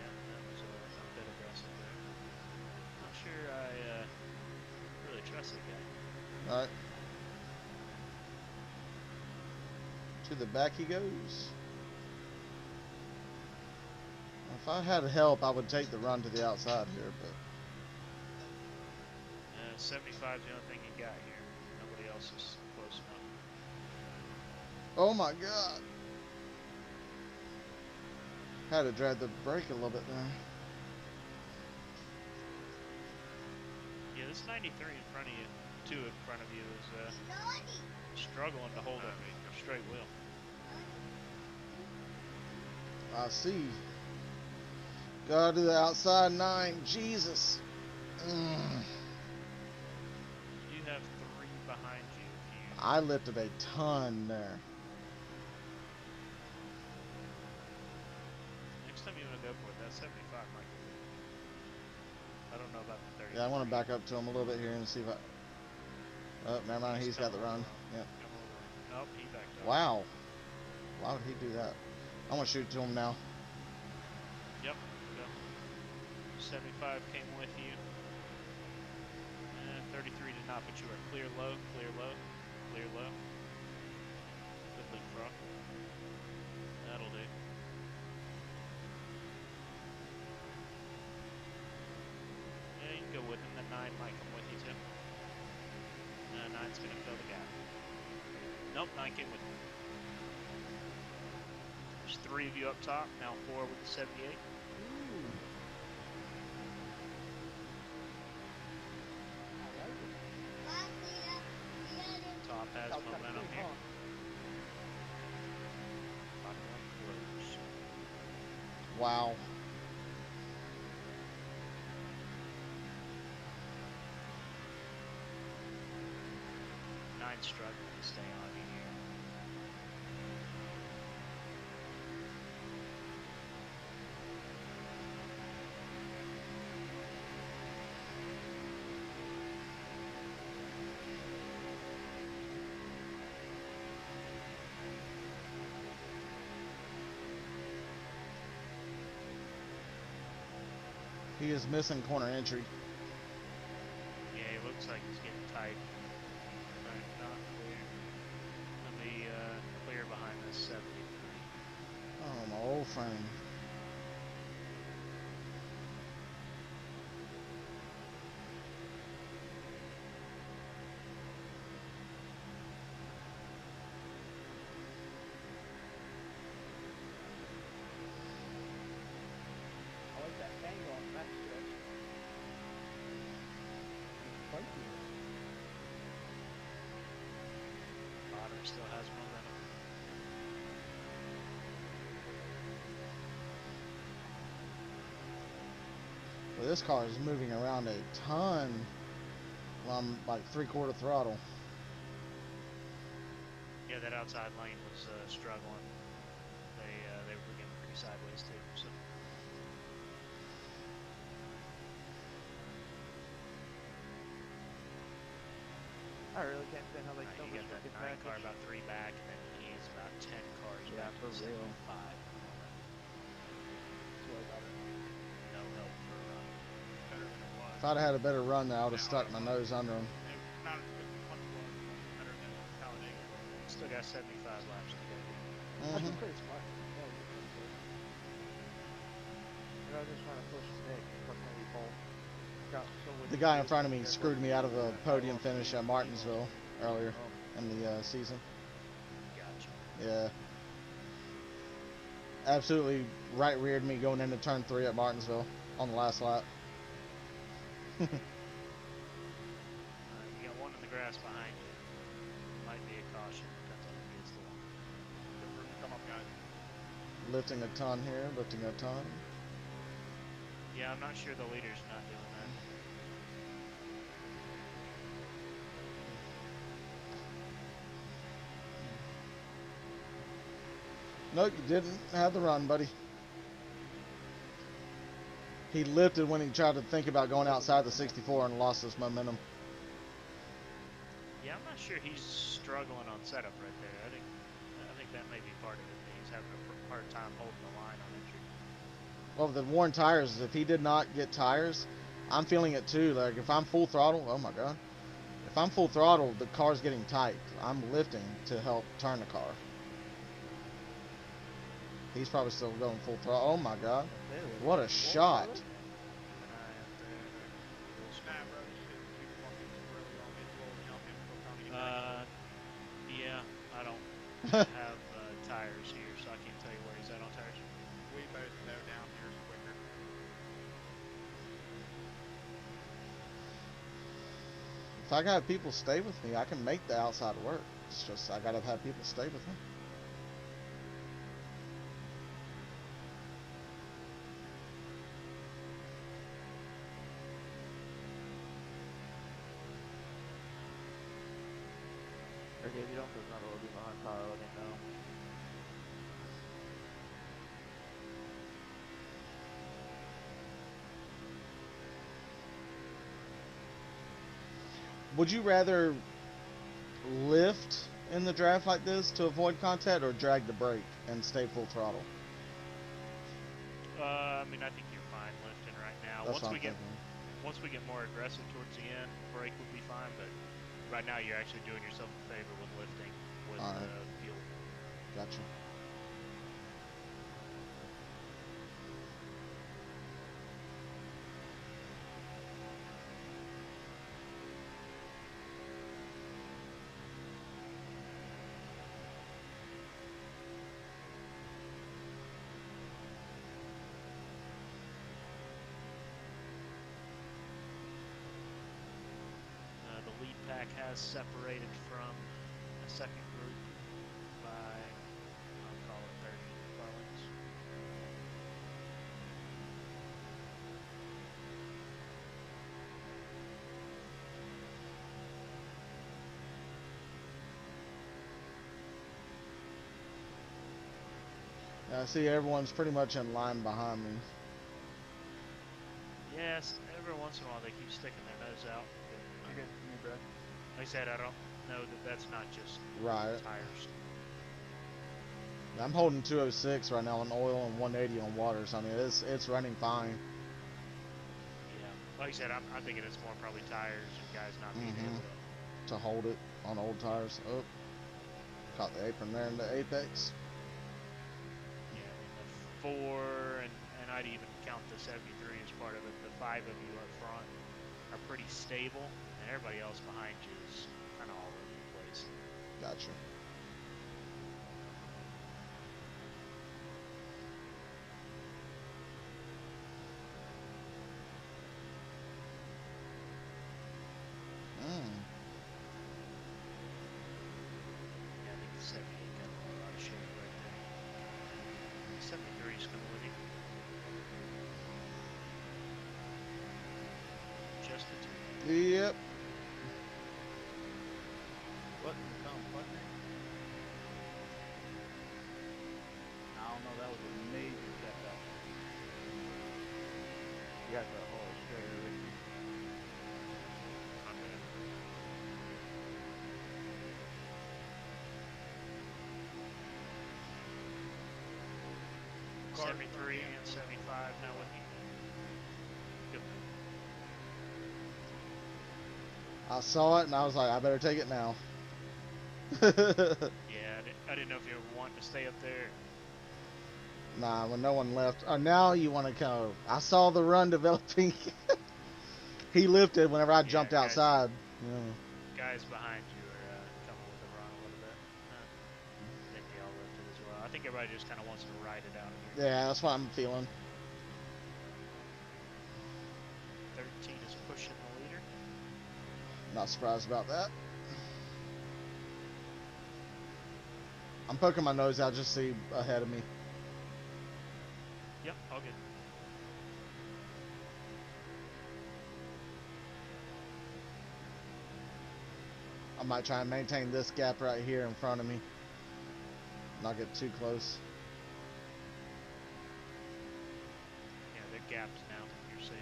that was a bit aggressive there. Not sure I really trust that guy. All right. To the back he goes. If I had help, I would take the run to the outside here, but 75 is the only thing you got here. Nobody else is close enough. Oh my god. Had to drag the brake a little bit there. Yeah, this 93 in front of you, two in front of you, is struggling to hold a straight wheel. I see. Gotta do the outside 9. Jesus. You have 3 behind you. I lifted a ton there. Next time you want to go for it, that 75 might be good. I don't know about the 30. Yeah, I want to back up to him a little bit here and see if I... Oh, never mind. He's got the run. Yep. Nope, he backed up. Wow. Why would he do that? I'm going to shoot to him now. Yep, go. 75 came with you. 33 did not, but you are clear low, clear low, clear low. Good leapfrog. That'll do. Yeah, you can go with him. The 9 might come with you too. 9's gonna fill the gap. Nope, 9 came with you. There's 3 of you up top, now 4 with the 78. Top has momentum here. Wow. Nine's struggling to stay on you here. He is missing corner entry. Yeah, it looks like he's getting tight. Right, not clear. Let me clear behind this 73. Oh, my old friend. Bottom still has momentum. Well, this car is moving around a ton. Well, I'm like 3/4 throttle. Yeah, that outside lane was struggling. They were getting pretty sideways too. So. I really can't stand how they kill You this got that fucking 9 car package. about 3 back, and then he is about 10 cars Yeah, back for to real. 75. It's way better. No help for better than it was. If I'd had a better run there, I would have stuck my nose under him. Not as good as one was, better than Talladega. Still got 75 laps to go. That's Mhm. pretty smart. Yeah, you're pretty good. And I was just trying to push Nick, but maybe Paul. Got so The guy in front of me screwed me out of a podium finish at Martinsville earlier in the season. Gotcha. Yeah. Absolutely right reared me going into turn 3 at Martinsville on the last lap. You got one in the grass behind you. Might be a caution. Depends on who gets the one. Come up, guys. Lifting a ton here, lifting a ton. Yeah, I'm not sure the leader's not doing that. Nope, you didn't have the run, buddy. He lifted when he tried to think about going outside the 64 and lost his momentum. Yeah, I'm not sure he's struggling on setup right there. I think that may be part of it. He's having a hard time holding the line on entry. Well, the worn tires, if he did not get tires, I'm feeling it too. Like, if I'm full throttle, oh my God. If I'm full throttle, the car's getting tight. I'm lifting to help turn the car. He's probably still going full throttle. Oh my God. What a shot. Yeah, I don't have If I gotta have people stay with me, I can make the outside work. It's just I gotta have people stay with me. Okay, if you don't put another loading behind Kyle, let me know. Would you rather lift in the draft like this to avoid contact, or drag the brake and stay full throttle? I mean, I think you're fine lifting right now. That's what I'm thinking. Once we get more aggressive towards the end, brake would be fine. But right now, you're actually doing yourself a favor with lifting with fuel. Gotcha. The lead pack has separated from a second group by, I'll call it 30 furlongs. Yeah, I see everyone's pretty much in line behind me. Yes, every once in a while they keep sticking their nose out. You get me, bro. Like I said, I don't know that that's not just Right. tires. I'm holding 206 right now on oil and 180 on water, so I mean it's running fine. Yeah, like I said, I'm thinking it's more probably tires and guys not being able To hold it on old tires. Oh, caught the apron there in the apex. Yeah, I mean, the 4 and I'd even count the 73 as part of it. The 5 of you up front are pretty stable, and everybody else behind you is kind of all over the place. Gotcha. Yeah, I think the 78 got a lot of shape right there. The 73 is coming with you. Just the 2. Yep. What? Button? I don't know, that was a major step up. You got the whole straight over here. Okay. 73 and 75 now with you. Good. I saw it and I was like, I better take it now. Yeah, I didn't know if you were wanting to stay up there. Nah, when no one left. Oh, now you want to go. I saw the run developing. He lifted whenever I jumped guys, outside. Yeah. Guys behind you are coming with the run a little bit. I think they all lifted as well. I think everybody just kind of wants to ride it out here. Yeah, that's what I'm feeling. 13 is pushing the leader. Not surprised about that. I'm poking my nose out just to see ahead of me. Yep, all good. I might try and maintain this gap right here in front of me. Not get too close. Yeah, they're gapped now. You're safe.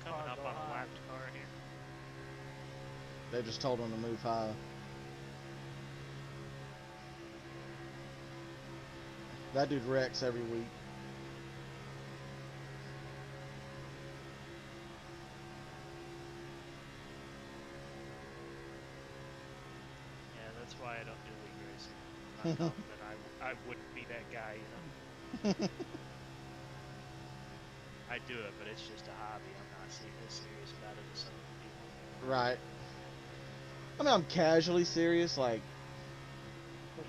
Coming up on a lapped car here. They just told him to move high. That dude wrecks every week. Yeah, that's why I don't do league racing. I'm confident I wouldn't be that guy, you know. I do it, but it's just a hobby. I'm not as serious about it as some people. Right. I mean, I'm casually serious, like,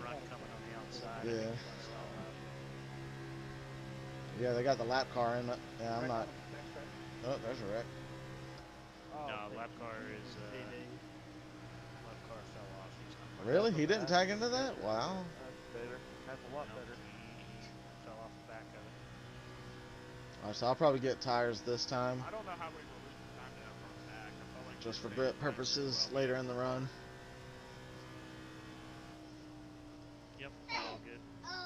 Run coming on the I Yeah. think you want to stall out. Yeah, they got the lap car in it. Yeah, I'm Wreck not. on him. Next wreck. Oh, there's a wreck. Oh, No, thank lap you, car is TD. lap car fell off. He's not part of Really? the That's He team. didn't tag into that? better. Wow. That's better. That's a lot No, better. he fell off the back of it. Alright, so I'll probably get tires this time, I don't know how we were losing time to that front pack. I felt like just we for were grip staying tight really purposes well. later in the run. Yep, all good.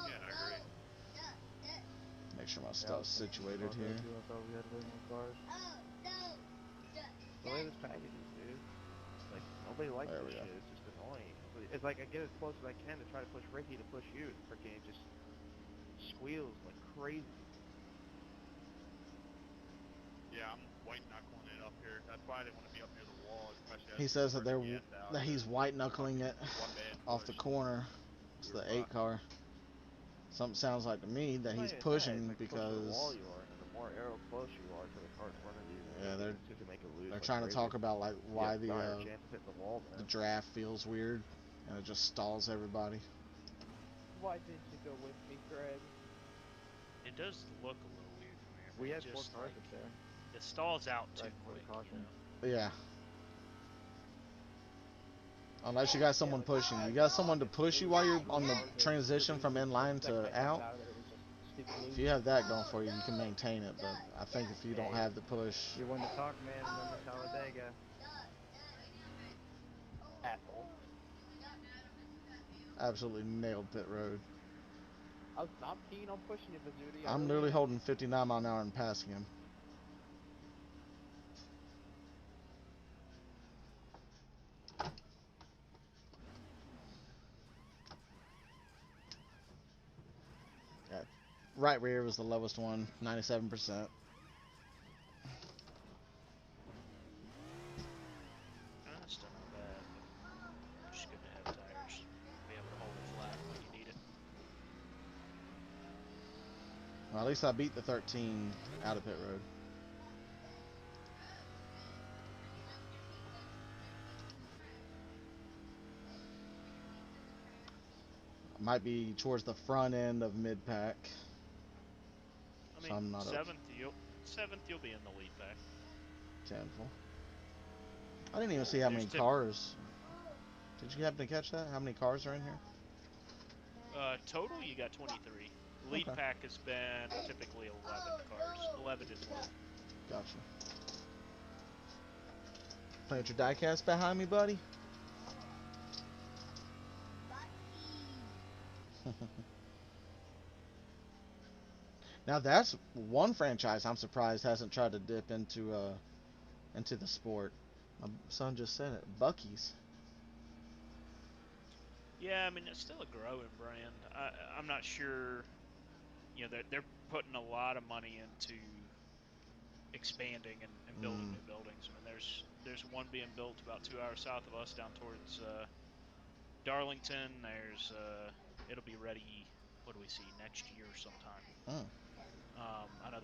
Yeah, I agree. Make sure my Yeah, I stuff's was thinking situated about that here. too. I thought we had way more cars. The way this package is, dude. Like, nobody likes There this we go. shit. It's just annoying. It's like I get as close as I can to try to push Ricky to push you. And freaking it just squeals like crazy. Yeah, I'm white knuckling it up here. That's why I didn't want to be up near the wall, especially as He we says were that burning gas out. that he's white knuckling it One bad off the push. corner. It's We were the 8 fucked. car. Something sounds like to me that It's not he's even that. It's pushing like the closer to the wall because you are, and then the more arrow close you are to the car in front of you, yeah, the sooner to make it loose. they're Like trying to crazy. talk about like You why have a higher chance of hitting the wall the then. draft feels weird and it just stalls everybody. Why didn't you go with me, Greg? It does look a little weird from here. We It had 4 just cars like up there. it stalls out too Right before the quick. caution. Yeah. Unless you got someone like, pushing. as You got in, someone to it push you was while you're really on the hard to transition from lose, like, inline the second to I got out. out of there, it was just stupid If loose. you have that going for you, you can maintain it. But I think if you don't Hey, have the push, you win the talk, man, and then the Talladega. Asshole. absolutely nailed pit road. I'm keen on pushing you, Vizzuti. I I'm really literally am. holding 59 mile an hour and passing him. Yeah. Right rear was the lowest one, 97%. Still not bad, but just good to have tires. Be able to hold it flat when you need it. Well, at least I beat the 13 out of pit road. Might be towards the front end of mid pack. I So mean, I'm not seventh you'll be in the lead pack. tenful. I didn't even see how many cars. Did you happen to catch that? How many cars are in here? Total you got 23. Lead Okay. pack has been typically 11 cars, 11 to 12. Gotcha. Plant your diecast behind me, buddy. Now that's one franchise I'm surprised hasn't tried to dip into the sport. My son just said it. Bucky's. Yeah, I mean it's still a growing brand. I'm not sure. You know, they're putting a lot of money into expanding and building new buildings. I mean, there's one being built about 2 hours south of us down towards Darlington. There's it'll be ready. What do we see next year sometime? Mm. I know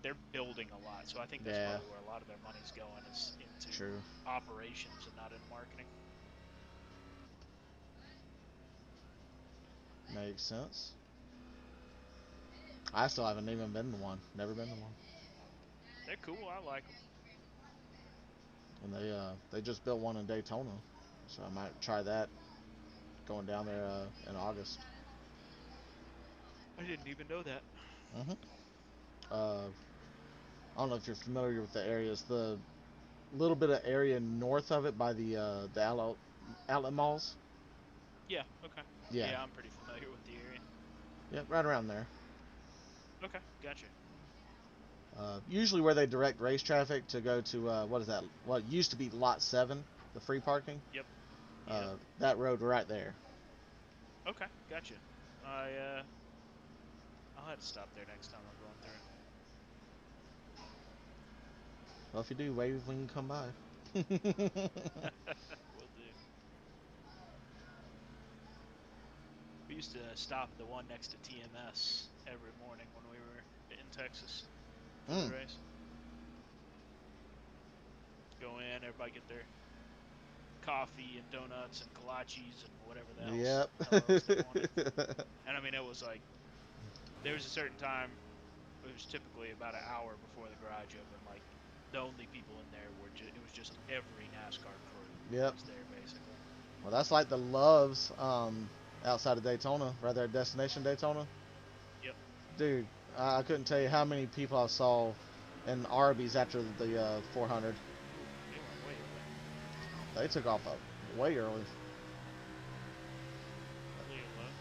they're building a lot, so I think that's Yeah. probably where a lot of their money's going is into True. operations and not into marketing. Makes sense. I still haven't even been to one. Never been to one. They're cool. I like them. And they just built one in Daytona, so I might try that going down there in August. I didn't even know that. Mm-hmm. I don't know if you're familiar with the areas. The little bit of area north of it by the outlet malls. Yeah. Okay. Yeah. Yeah, I'm pretty familiar with the area. Yep, right around there. Okay, gotcha. Usually where they direct race traffic to go to what is that? What used to be Lot 7, the free parking. Yep. Yep. That road right there. Okay, gotcha. I'll have to stop there next time I'm going through. Well, if you do, wave when you come by. Will do. We used to stop at the one next to TMS every morning when we were in Texas for the race. Go in, everybody get their coffee and donuts and kolaches and whatever the Yep. hell else they wanted. And I mean, it was like there was a certain time. It was typically about an hour before the garage opened. Like the only people in there were it was just every NASCAR crew Yep. was there basically. Well, that's like the Loves outside of Daytona, right there, Destination Daytona. Yep. Dude, I couldn't tell you how many people I saw in Arby's after the 400. Ooh, they went way early. They took off way early. Early alone.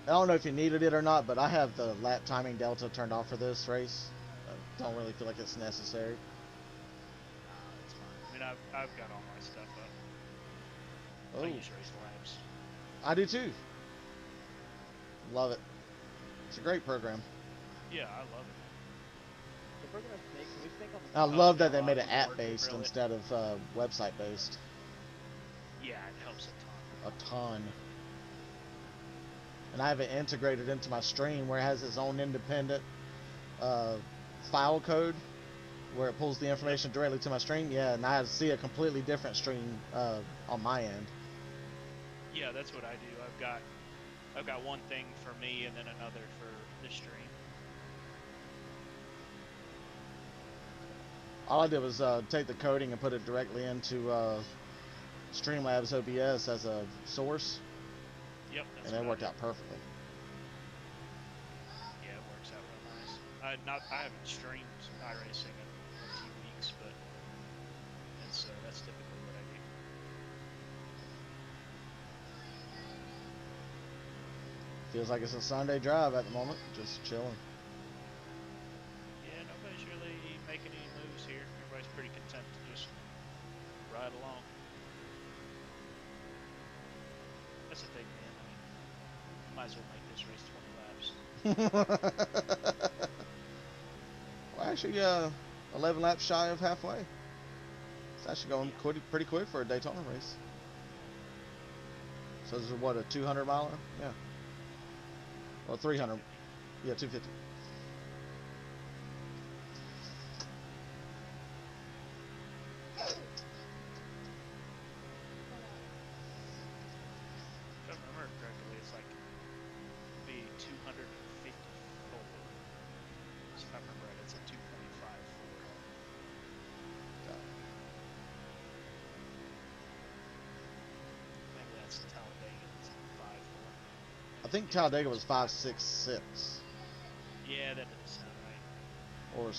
I don't know if you needed it or not, but I have the lap timing delta turned off for this race. I don't really feel like it's necessary. Nah, it's fine. I mean, I've got all my stuff up. Oh, I use Race Labs. I do too. Love it. It's a great program. Yeah, I love it. If we're gonna snake, can we snake on the I top? love that yeah, they made it lots of app work, based really. instead of website based. Yeah, it helps a ton. A ton. And I have it integrated into my stream where it has its own independent file code where it pulls the information directly to my stream. Yeah, and I see a completely different stream on my end. Yeah, that's what I do. I've got one thing for me and then another for the stream. All I did was take the coding and put it directly into Streamlabs OBS as a source, Yep, that's and it what I worked do. out perfectly. Yeah, it works out real nice. I haven't streamed iRacing in a few weeks, but that's typically what I do. Feels like it's a Sunday drive at the moment, just chilling. Yeah, nobody's really making any moves here. Everybody's pretty content to just ride along. That's the thing, man. I mean, might as well make this race 20 laps. Well, actually, 11 laps shy of halfway. It's actually going pretty quick for a Daytona race. So this is what, a 200 miler? Yeah. Well, 300. Yeah, 250. If I remember correctly, it's like be 254. So if I remember right, it's a 2.54. Maybe that's Talladega. It's 5.4. I think Talladega was 5.66 Yeah, that doesn't sound right. or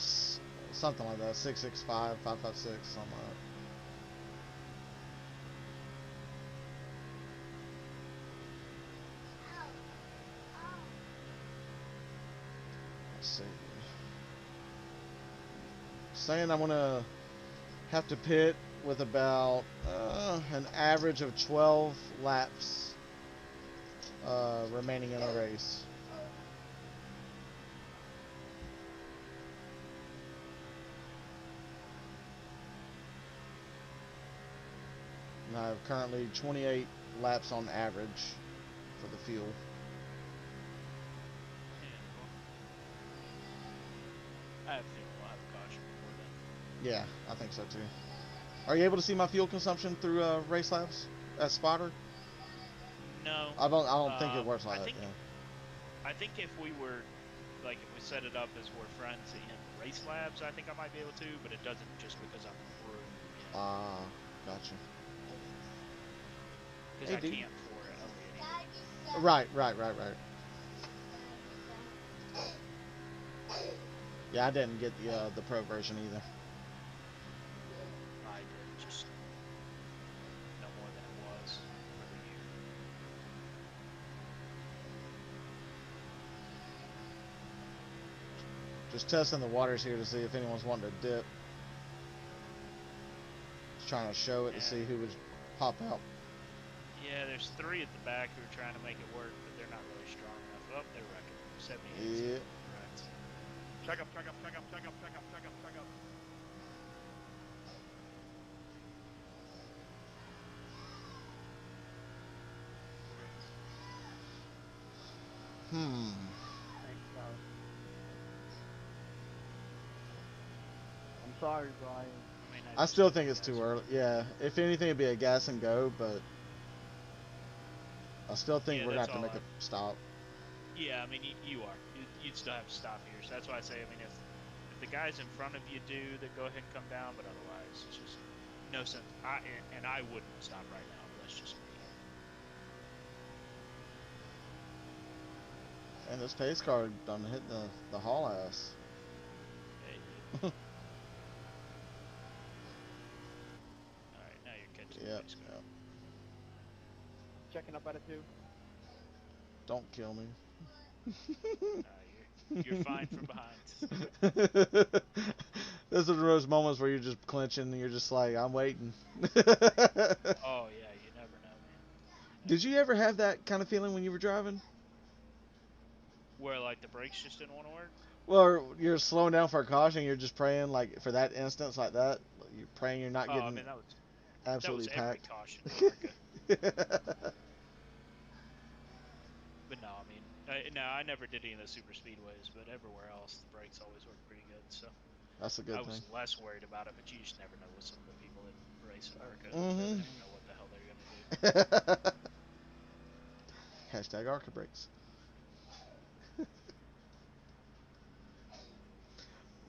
something like that. 6.65, 5.56, something like that. Let's see. Saying I'm gonna have to pit with about an average of 12 laps remaining in the race. And I have currently 28 laps on average for the fuel. Yeah, well, I have a feeling we'll have a caution before then. Yeah, I think so too. Are you able to see my fuel consumption through Race Labs as Spotter? No. I don't think it works like I that. think, Yeah. I think if we were, like, if we set it up as we're friends in Race Labs, I think I might be able to, but it doesn't just because I'm crew. Ah, gotcha. Because I dude. can't for it. Right. Yeah, I didn't get the pro version either. I did just no more than it was for the year. Just testing the waters here to see if anyone's wanting to dip. Just trying to show it to see who would pop out. Yeah, there's 3 at the back who are trying to make it work, but they're not really strong enough. Oh, they're wrecking. 78. Yeah. Correct. Check up. Thanks, Tyler. sorry, Brian. I mean, I just still hope think you it's guys too are early. okay. Yeah, if anything, it'd be a gas and go, but I still think Yeah, we're gonna that's have to all. make a stop. Yeah, I mean, you are. You'd still have to stop here. So that's why I say, I mean, if the guys in front of you do, then go ahead and come down. But otherwise, it's just no sense. I wouldn't stop right now, but that's just me. And this pace car done hit the haul ass. Yeah, you did. All right, now you're catching the Yep, pace car. yep. Checking up at it too. Don't kill me. You're fine from behind. Those are those moments where you're just clenching and you're just like, I'm waiting. Oh yeah, you never know, man. You Did never you know. ever have that kind of feeling when you were driving? Where like the brakes just didn't want to work? Well, you're slowing down for a caution, you're just praying, like, for that instance like that, you're praying you're not Oh, I getting mean that was absolutely every packed. caution in ARCA. But no, I mean, no, I never did any of the super speedways, but everywhere else the brakes always work pretty good. So That's a I good was thing. less worried about it. But you just never know with some of the people that race in ARCA. You Mm-hmm. never know what the hell they're gonna do. Hashtag Arca brakes.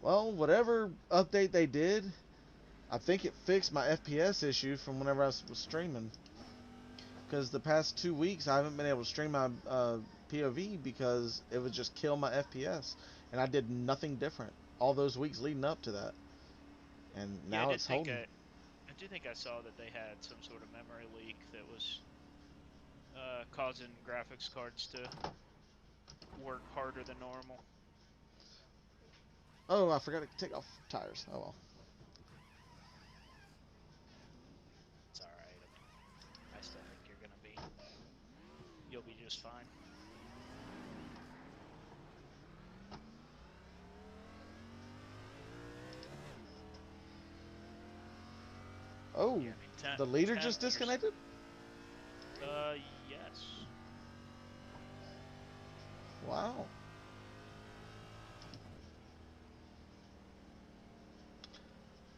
Well, whatever update they did, I think it fixed my FPS issue from whenever I was streaming. Because the past 2 weeks I haven't been able to stream my POV because it would just kill my FPS, and I did nothing different all those weeks leading up to that, and Yeah, now it's holding. I do think I saw that they had some sort of memory leak that was causing graphics cards to work harder than normal. Oh, I forgot to take off tires. Oh well. It's all right. I mean, I still think you'll be just fine. Oh, Yeah, I mean, the leader tenth just years. disconnected. Yes. Wow.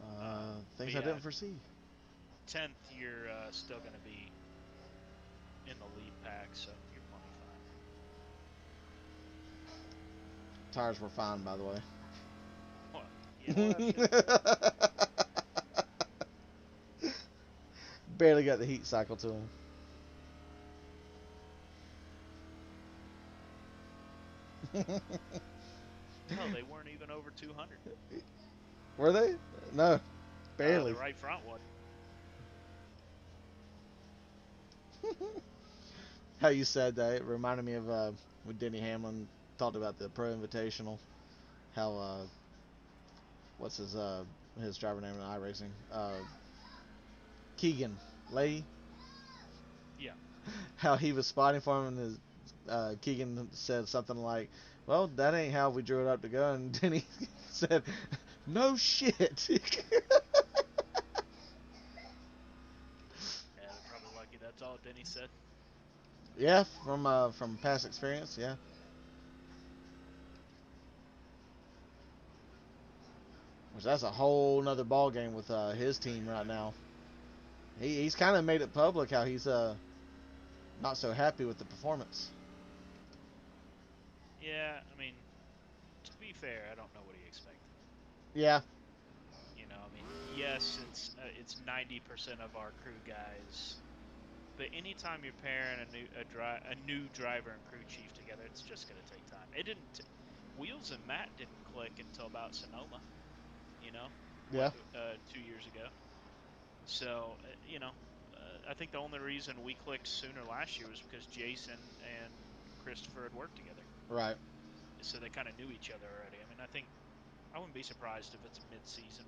But Things I yeah, didn't foresee. 10th you're still gonna be in the lead pack, so you're plenty fine. Tires were fine, by the way. Well, yeah. Well, that should be good. Barely got the heat cycle to them. Hell, they weren't even over 200. Were they? No, The barely. right front one. How you said that, it reminded me of when Denny Hamlin talked about the Pro Invitational. How what's his driver name in iRacing? Keegan Leahy. Yeah. How he was spotting for him, and his Keegan said something like, "Well, that ain't how we drew it up to go," and Denny said, "No shit." Yeah, they're probably lucky that's all Denny said. Yeah, from past experience, yeah. Which that's a whole nother ball game with his team right now. He's kind of made it public how he's not so happy with the performance. Yeah, I mean, to be fair, I don't know what he expected. Yeah, You know, I mean, yes, it's 90% of our crew guys, but anytime you're pairing a new driver and crew chief together, it's just gonna take time. It didn't. Wheels and Matt didn't click until about Sonoma. You know, yeah, 2 years ago. So I think the only reason we clicked sooner last year was because Jason and Christopher had worked together, right. so they kind of knew each other already. I mean, I wouldn't be surprised if it's mid-season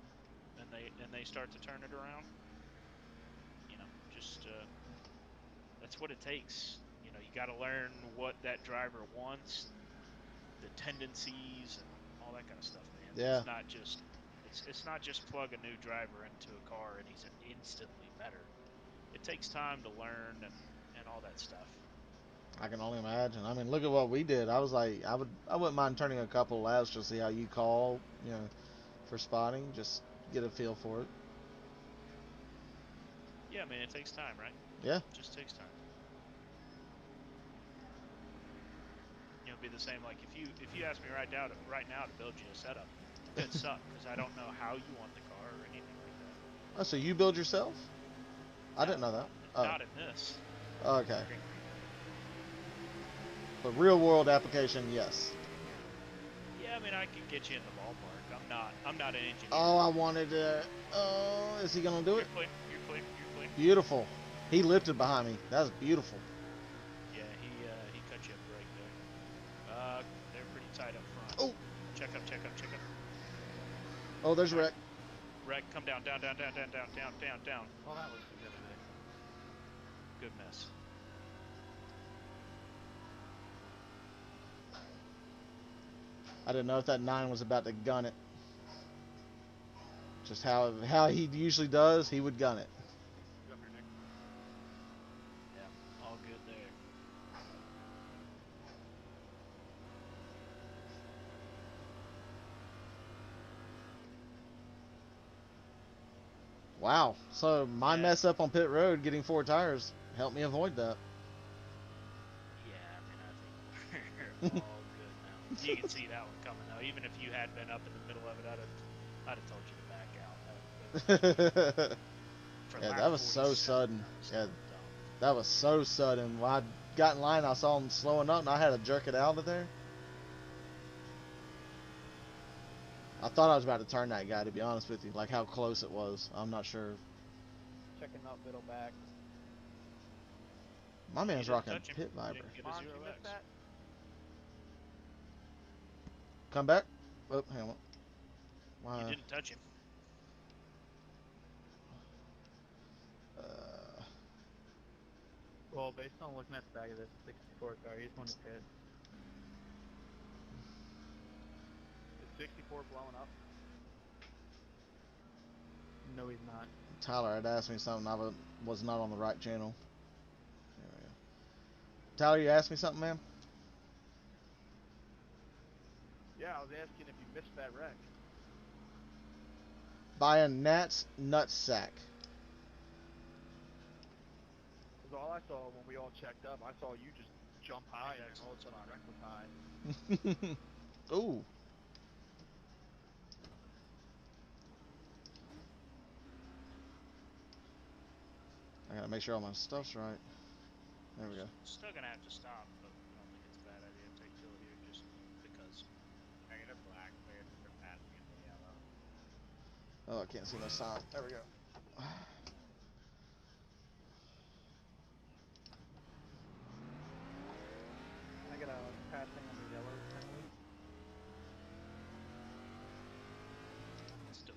and they start to turn it around. Just that's what it takes. You got to learn what that driver wants and the tendencies and all that kind of stuff, man. Yeah, It's not just plug a new driver into a car and he's instantly better. It takes time to learn and all that stuff. I can only imagine. I mean, look at what we did. I was like, I wouldn't mind turning a couple laps to see how you call, for spotting. Just get a feel for it. Yeah, I mean it takes time, right? Yeah. It just takes time. You know, it'd be the same like if you ask me right now to build you a setup, it could suck because I don't know how you want the car or anything like that. Oh, so you build yourself? I didn't know that. Not in this. Okay. But real world application, yes. Yeah, I mean I could get you in the ballpark. I'm not an engineer. Oh, I wanted to. Oh, is he gonna do it? You're clean. Beautiful. He lifted behind me. That's beautiful. Yeah, he cut you up right there. They're pretty tight up front. Oh. Check up. Oh, there's Wreck. Wreck, come down. Oh, that was good. Good mess. I didn't know if that 9 was about to gun it. Just how he usually does, he would gun it. Yeah, all good there. Wow. So my mess up on pit road getting 4 tires helped me avoid that. Yeah, I mean I think we're all good now. You can see that one coming though. Even if you had been up in the middle of it, I'd have told you to back out. Yeah, that was so sudden. Yeah, that was so sudden. When I got in line, I saw him slowing up, and I had to jerk it out of there. I thought I was about to turn that guy, to be honest with you. Like how close it was. I'm not sure. Checking out middle back. My man's rocking a pit viper. Come back. Oh, hang on. Why? You didn't touch him. Well, based on looking at the back of this 64 car, he's going to pit. Is 64 blowing up? No, he's not. Tyler had asked me something. I was not on the right channel. There we go. Tyler, you asked me something, man? Yeah, I was asking if you missed that wreck. By a gnat's nutsack. Because all I saw when we all checked up, I saw you just jump high, and all of a sudden the wreck was high. Ooh. I gotta make sure all my stuff's right. There we go. Still gonna have to stop, but I don't think it's a bad idea to take fuel here just because. Negative black, clear, they're passing in the yellow. Oh, I can't see no sign. There we go. I got a passing on the yellow penalty. It's still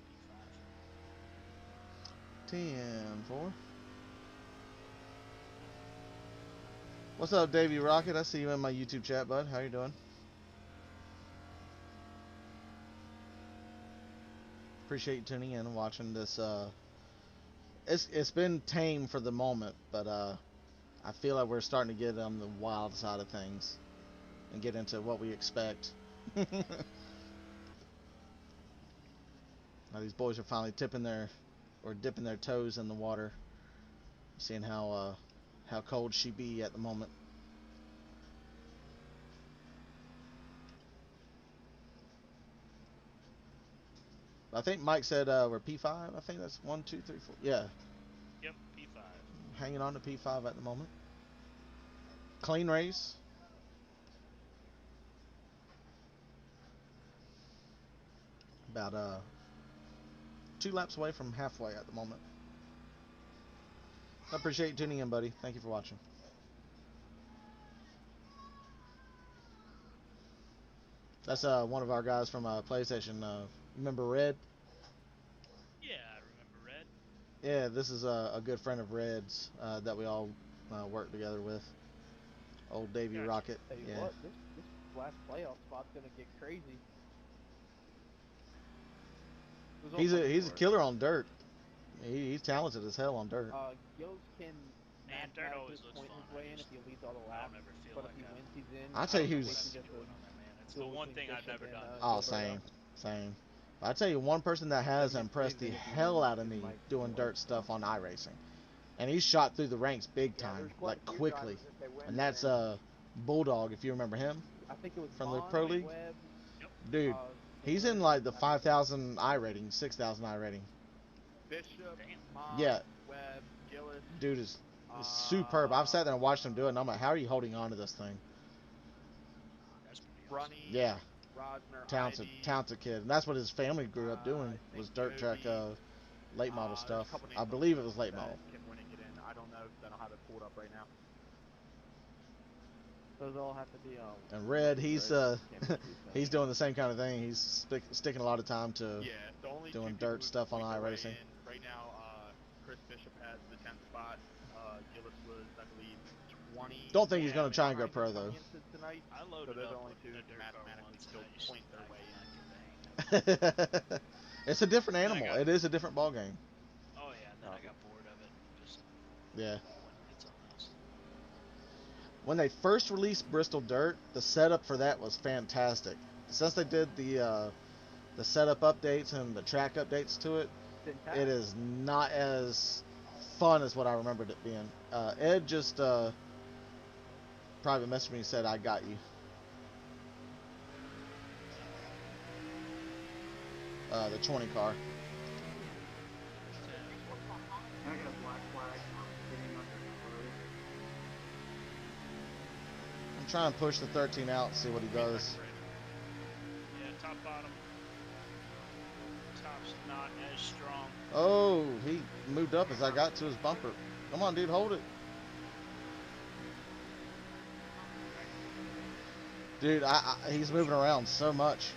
P5. 10-4. What's up, Davey Rocket? I see you in my YouTube chat, bud. How you doing? Appreciate you tuning in and watching this. It's been tame for the moment, but I feel like we're starting to get on the wild side of things and get into what we expect. Now these boys are finally dipping their toes in the water, seeing how cold she be at the moment. I think Mike said we're P5. I think that's 1, 2, 3, 4. Yeah. Yep, P5. Hanging on to P5 at the moment. Clean race. About 2 laps away from halfway at the moment. I appreciate you tuning in, buddy. Thank you for watching. That's one of our guys from PlayStation. Remember Red? Yeah, I remember Red. Yeah, this is a good friend of Red's that we all work together with. Old Davey Gotcha. Rocket. Tell you Yeah. what, this last playoff spot's gonna get crazy. He's a killer on dirt. He's talented as hell on dirt. Gills can Man, dirt always mathematically looks point fun. his way in if he leads all the I laps. don't ever feel But like if he I wins, he's in. I'll tell you don't know who's. what I'd be doing on that, man. It's the one thing I've never done. Oh, same. I tell you, one person that has Maybe impressed the maybe hell out of it me might doing be dirt stuff on iRacing, and he's shot through the ranks big Yeah, time, there's quite like a few quickly. drivers if they win. And that's then Bulldog, if you remember him I think it was from the Bond, Pro League. Webb, Yep. Dude, he's Taylor, in like the I mean, 5,000 I rating, 6,000 I rating. Bishop, Damn. Mond, Yeah, Webb, Gillis. dude is superb. I've sat there and watched him do it, and I'm like, how are you holding on to this thing? That's pretty awesome. Brunny, Yeah, Rosner, talented kid, and that's what his family grew up doing, I was think dirt track Joby, late model there's stuff. a couple I names believe it was late that model. can win and get in. I don't know because I don't have it pulled up right now. Those all have to be And Red, he's right? Can't just be he's finished. doing the same kind of thing. He's sticking a lot of time to Yeah, the only doing two people dirt who stuff on squeaked their way iRacing. in right now. Chris Bishop has the 10th spot. Gillis was, I believe, 20. Don't think he's Yeah, gonna try and go pro coming though. into tonight. I So loaded those up are only with two a who can dirt car mathematically once, and still I used to point their not way in. get the hang of it. It's a different Then I animal. got- It is a different ball game. Oh yeah, and then I got bored of it. Just Yeah. went and did something else. When they first released Bristol Dirt, the setup for that was fantastic. Since they did the setup updates and the track updates to it, it is not as fun as what I remembered it being. Ed just private messaged me and said, "I got you." The 20 car. I got a black flag getting under I'm trying to push the 13 out and see what he does. Yeah, top bottom. Top's not as strong. Oh, he moved up as I got to his bumper. Come on, dude, hold it. Dude, he's moving around so much.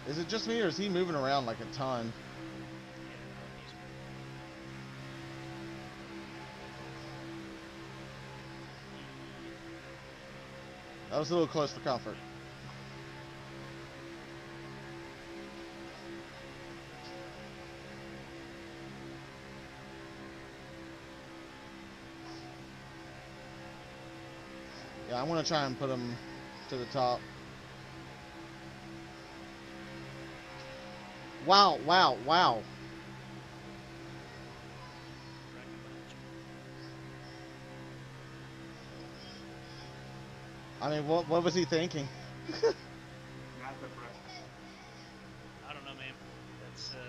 Is it just me, or is he moving around like a ton? That was a little close for comfort. Yeah, I'm gonna try and put him to the top. Wow, wow, wow. I mean, what was he thinking? Massive rest. I don't know, man.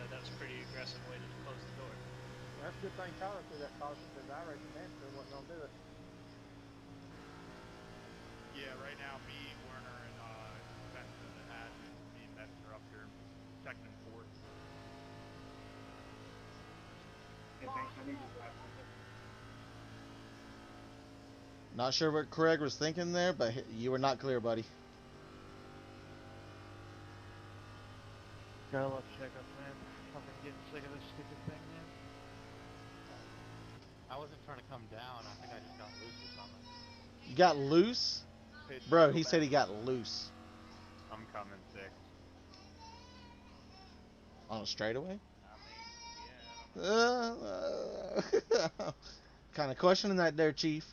That was a pretty aggressive way to close the door. That's a good thing Tyler threw that caution because I reckon Manson wasn't going to do it. Yeah, right now, me, Werner, and Benson and Adams, me and Benson are up here second and fourth. Hey, thanks. I need you back. Not sure what Craig was thinking there, but you were not clear, buddy. Gotta love checkup, man. Fucking getting sick of this stupid thing, man. I wasn't trying to come down. I think I just got loose or something. You got loose? Bro, he said he got loose. I'm coming six. On a straightaway? I mean, yeah, I don't know. Kind of questioning that there, Chief.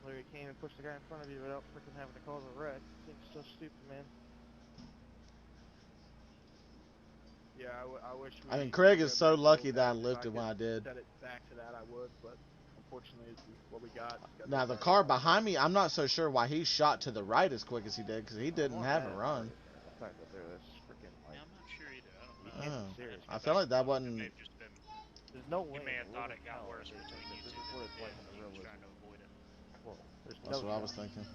Larry came and pushed the guy in front of you without freaking having to cause a wreck. Seems so stupid, man. Yeah, I wish we. I mean, Craig we is had so that lucky roll that I back. If lifted when could I did. Set it back to that, I would, but unfortunately, it's what we got. Now, the car behind me, I'm not so sure why he shot to the right as quick as he did, because he didn't I'm have a mad at run. Larry for the fact that they're this freaking like. Yeah, I'm not sure either. I don't You know. can't Oh, be serious. I felt like that It wasn't. may have just been. There's no You way. may in have the thought living it got hell worse that between you this two is than what it it's did, like in and the he real was world. trying to avoid it. Well, there's That's no what I shot. was thinking.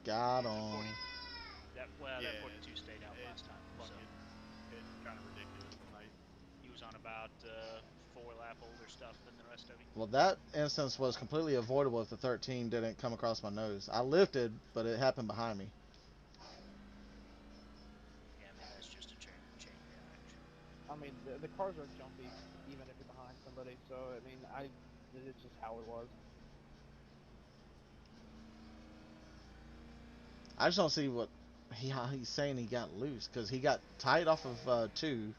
Got The on. 40, that 42 Yeah, stayed out last time, so It's kind of ridiculous tonight. he was on about 4 lap older stuff than the rest of you. Well, that instance was completely avoidable if the 13 didn't come across my nose. I lifted, but it happened behind me. Yeah, I mean that's just a chain reaction. I mean, the cars are jumpy, even if you're behind somebody. So I mean, it's just how it was. I just don't see what how he's saying he got loose, because he got tied off of 2,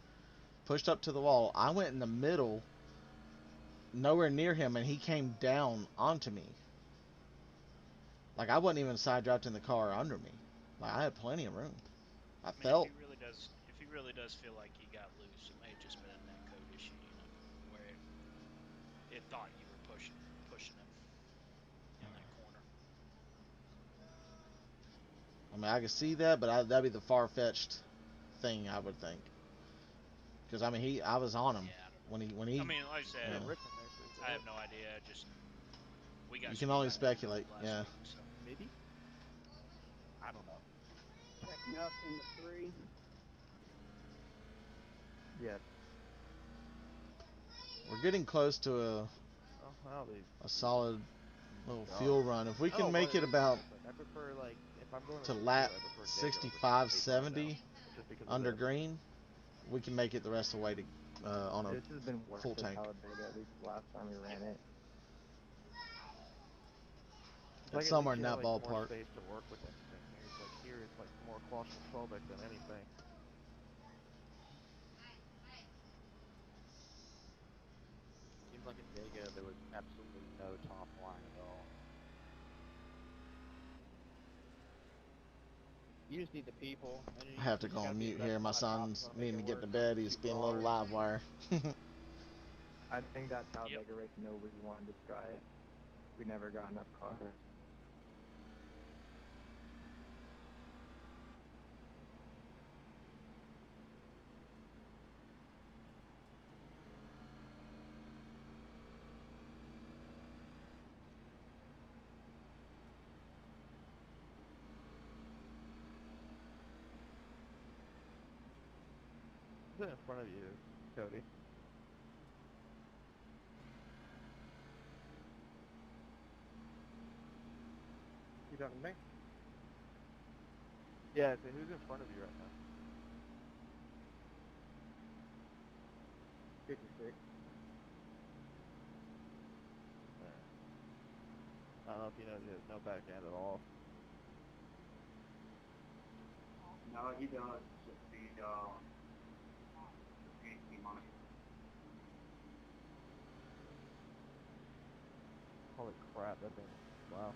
pushed up to the wall. I went in the middle, nowhere near him, and he came down onto me. Like, I wasn't even side drafting the car under me. Like, I had plenty of room. I I mean, if felt. he really does feel like he got loose, it may have just been a net code issue, you know, where it thought you were pushing him in that corner. I mean, I could see that, but that'd be the far-fetched thing, I would think. Because I mean, I was on him Yeah, I don't know. when he. I mean, like I said, Yeah. Rick in there too, I right? have no idea. Just we got You can screwed only on that speculate. last Yeah. week, so Maybe? I don't know. Checking up in the 3. Yes. We're getting close to Oh, howdy. a solid little God. fuel run. If we can Oh, make but it about real quick, I prefer, like, if I'm going to to lap I prefer Daytona over 65, Daytona 70 now, just because of under this. green, we can make it the rest of the way to on a This has been worth full the tank. Talladega, at least the last time we ran it. Like, It's at least somewhere in you have, that like, more ballpark. space to work with everything. Here's like here, it's like more claustrophobic than anything. Seems like in Vega there was absolutely no top line at all. You just need the people. And I have to you go gotta on be mute here. aggressive My on that top son's to make needing it to get work. to bed. He's Super being a little hard. live wire. I think that Talladega race nobody wanted to try it. We never got enough cars. Who's in front of you, Cody? You talking to me? Yeah, so who's in front of you right now? 56. I don't know if you know, there's no backhand at all. No, he does. Just the paint scheme on it. Holy crap, that thing, wow.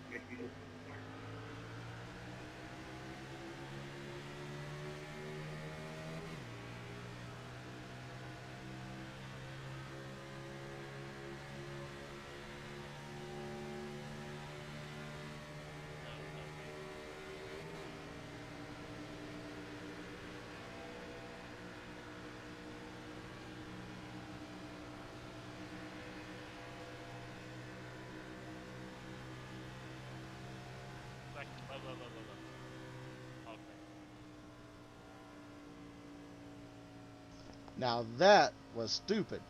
If you just like Okay. Now that was stupid.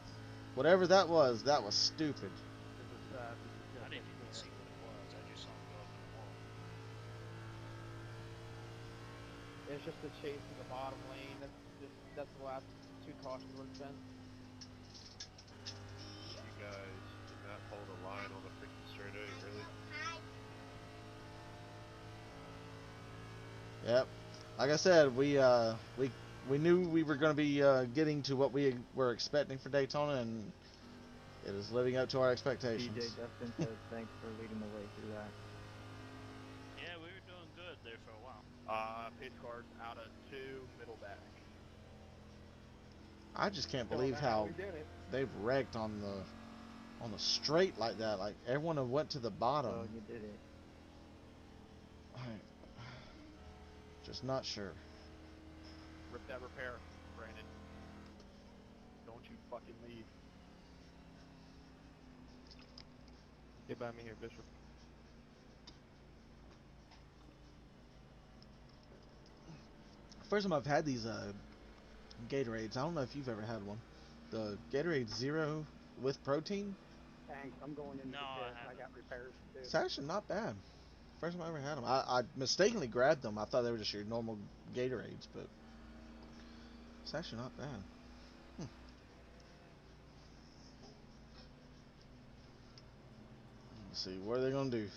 Whatever that was stupid. This is sad. This is I gonna didn't take even me see what it was. I just saw him go up in the wall. It's just a chase to the bottom lane. That's the last 2 cautions where it's been. You guys did not hold a line on the freaking straightaway, really? Yep. Like I said, we knew we were going to be getting to what we were expecting for Daytona, and it is living up to our expectations. DJ Dustin says thanks for leading the way through that. Yeah, we were doing good there for a while. Pace cars out of 2, middle back. I just can't Don't believe know how how we did it. they've wrecked on the straight like that. Like, everyone went to the bottom. Well, you did it. Just not sure. Rip that repair, Brandon. Don't you fucking leave. Get by me here, Bishop. First time I've had these Gatorades. I don't know if you've ever had one. The Gatorade Zero with protein. Thanks. I'm going into No, the I pit. I haven't. got repairs to do. It's actually not bad. First time I ever had them. I mistakenly grabbed them. I thought they were just your normal Gatorades, but it's actually not bad. Let's see, what are they gonna do?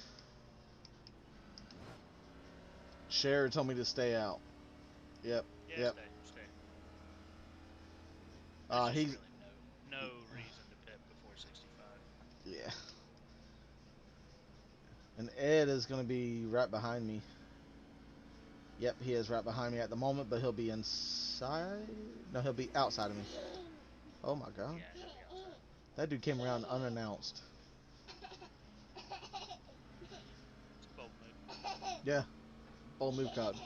Cher told me to stay out. Yep, Yeah, yep. stay. There's just He's really no reason to pit before 65. yeah. And Ed is gonna be right behind me. Yep, he is right behind me at the moment, but he'll be inside. No, he'll be outside of me. Oh my god, Yeah, he'll be outside. that dude came around unannounced. It's a bold move. Yeah, bold move, caught.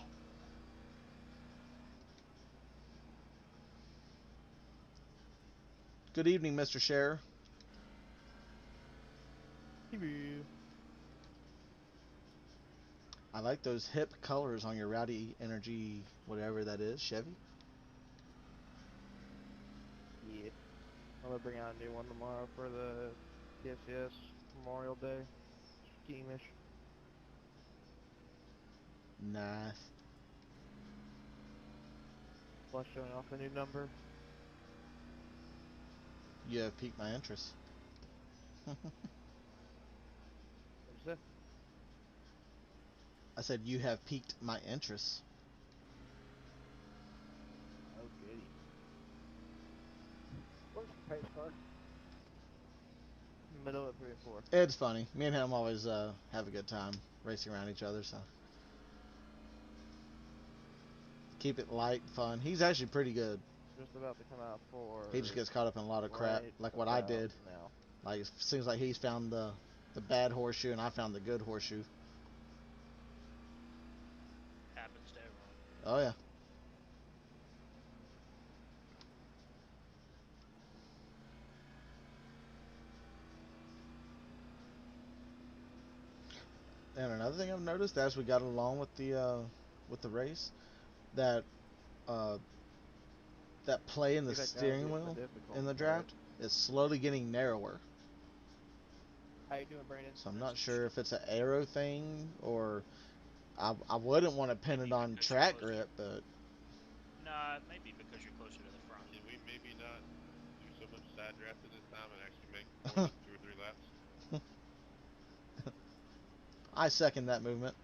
Good evening, Mr. Cher. I like those hip colors on your Rowdy Energy, whatever that is, Chevy. Yeah. I'm gonna bring out a new one tomorrow for the TSCS Memorial Day. Schemish. Nice. Plus showing off a new number. You have piqued my interest. What'd you say? I said you have piqued my interest. Oh, goody. Where's the pace car? Middle of 3 and 4. Ed's funny. Me and him always have a good time racing around each other, so keep it light, fun. He's actually pretty good. Just about to come out for. He just gets caught up in a lot of crap, right like what I about did. now. Like it seems like he's found the bad horseshoe, and I found the good horseshoe. Happens to everyone. Oh yeah. And another thing I've noticed as we got along with the race, that uh, that play in the See that guy steering getting wheel the difficult in the part. draft is slowly getting narrower. How you doing, Brandon? So I'm That's not sure interesting. if it's an aero thing or I wouldn't want to pin it Maybe on because you're track closer. grip, but Nah, maybe because you're closer to the front. Can we maybe not do so much side drafting this time and actually make more than 2 or 3 laps? I second that movement.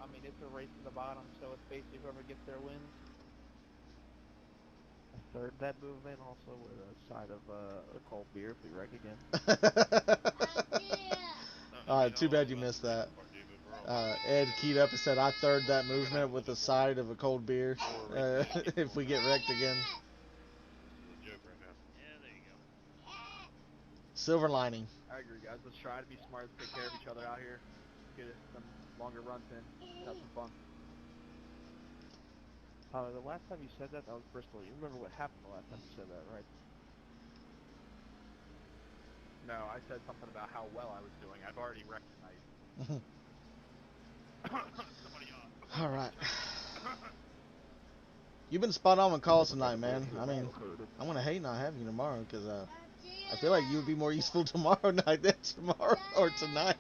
I mean, it's a race to the bottom, so it's basically whoever gets there wins. I third that movement also with a side of a cold beer if we wreck again. Too bad you missed that. Ed keyed up and said, I third that movement with a side of a cold beer if we get wrecked again. This is a joke right now. Yeah, there you go. Silver lining. I agree, guys. Let's try to be smart. Let's take care of each other out here. Get some longer runs in. Have some fun. The last time you said that, that was Bristol. You remember what happened the last time you said that, right? No, I said something about how well I was doing. I've already wrecked tonight. All right. You've been spot on with calls tonight, man. I mean, I'm going to hate not having you tomorrow because I feel like you would be more useful tomorrow night than tomorrow or tonight.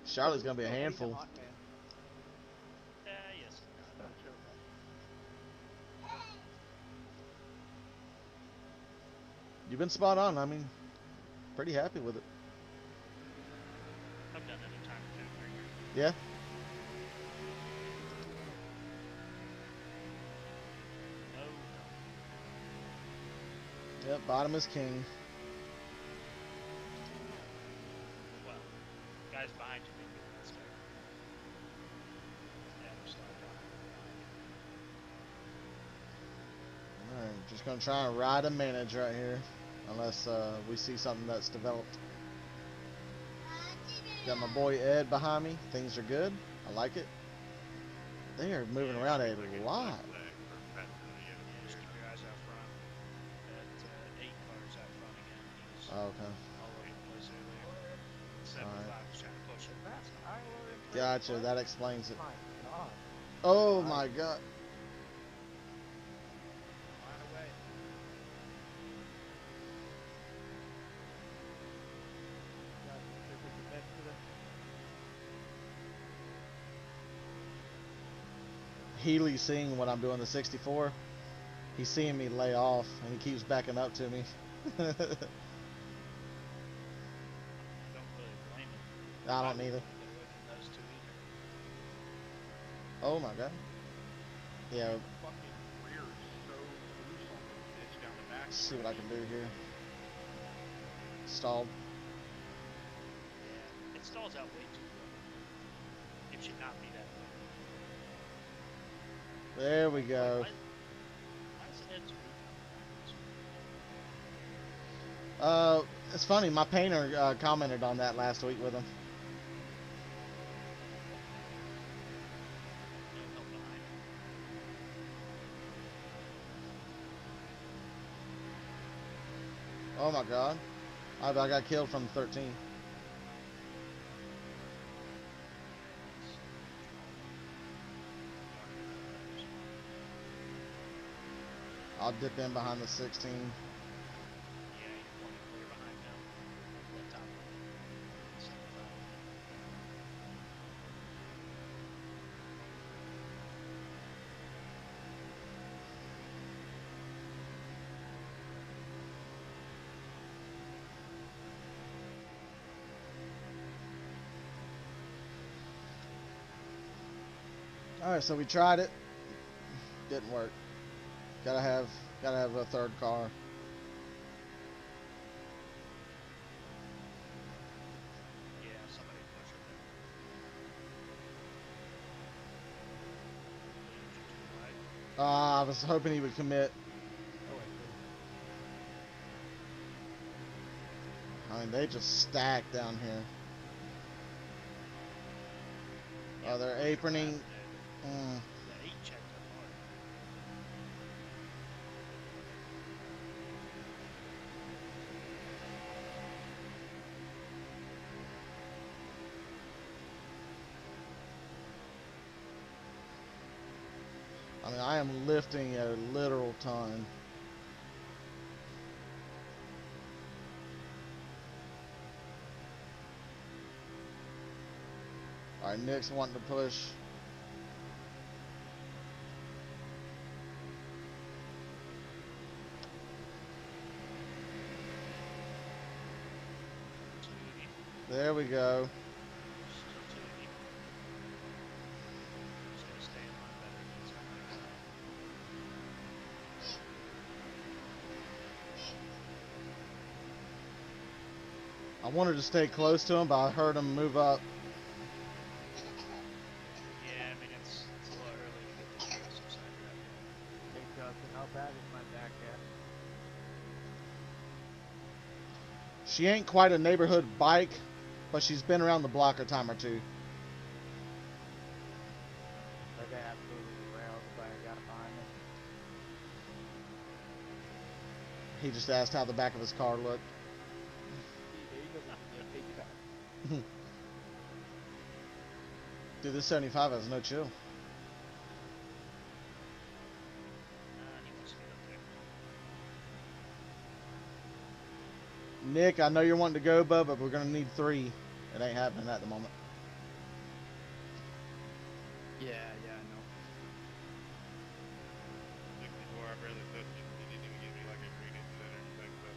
Charlotte's going to be a handful. Yes. You've been spot on. I mean, pretty happy with it. I've done it a time or two. Yeah? No. Yep, bottom is king. Well, guys behind you maybe that's fair. Yeah, we're sliding down. Alright, just going to try and ride a manage right here. Unless we see something that's developed. Got my boy Ed behind me. Things are good. I like it. They are moving around a lot. Just keep your eyes out front. That 8 cars out front again. He was Oh, okay. all over the place earlier. 75 was trying to push him. That's Tyler and Gotcha, that explains it. My God. Oh my god. Line away. Guys, see if we can make to the Healy's seeing what I'm doing the 64. He's seeing me lay off, and he keeps backing up to me. I don't really blame him. I don't wouldn't either. wanna get away from those two either. Oh my god. Yeah, The fucking rear is so loose on this bitch down the back. let's see what I can do here. Stalled. Yeah, it stalls out way too quick. It should not be that quick. There we go. Why is Ed's roof It's funny, my painter commented on that last week with him. no help behind it? Oh my god. I got killed from 13. I'll dip in behind the 16. Yeah, you're plenty clear behind now. That top one. 75. Alright, so we tried it. Didn't work. Gotta have a third car. Yeah, somebody push it there. I was hoping he would commit. I mean, they just stack down here. Oh, they're aproning. The 8 checked up hard. I mean, I am lifting a literal ton. Alright, Nick's wanting to push. There we go. Still 2 of you. Just gotta stay in line better. It's not like that. I wanted to stay close to him, but I heard him move up. Yeah, I mean, it's a little early to get the aggressive side rep. Hey Justin, how bad is my back at? She ain't quite a neighborhood bike, but she's been around the block a time or two. Like I absolutely railed the guy got behind me. He just asked how the back of his car looked. Dude, this 75 has no chill. He wants to get up there. Nick, I know you're wanting to go, bud, but we're gonna need 3. It ain't happening at the moment. Yeah, I know. 64, I barely touched it. He didn't even give me like a green inch or anything, but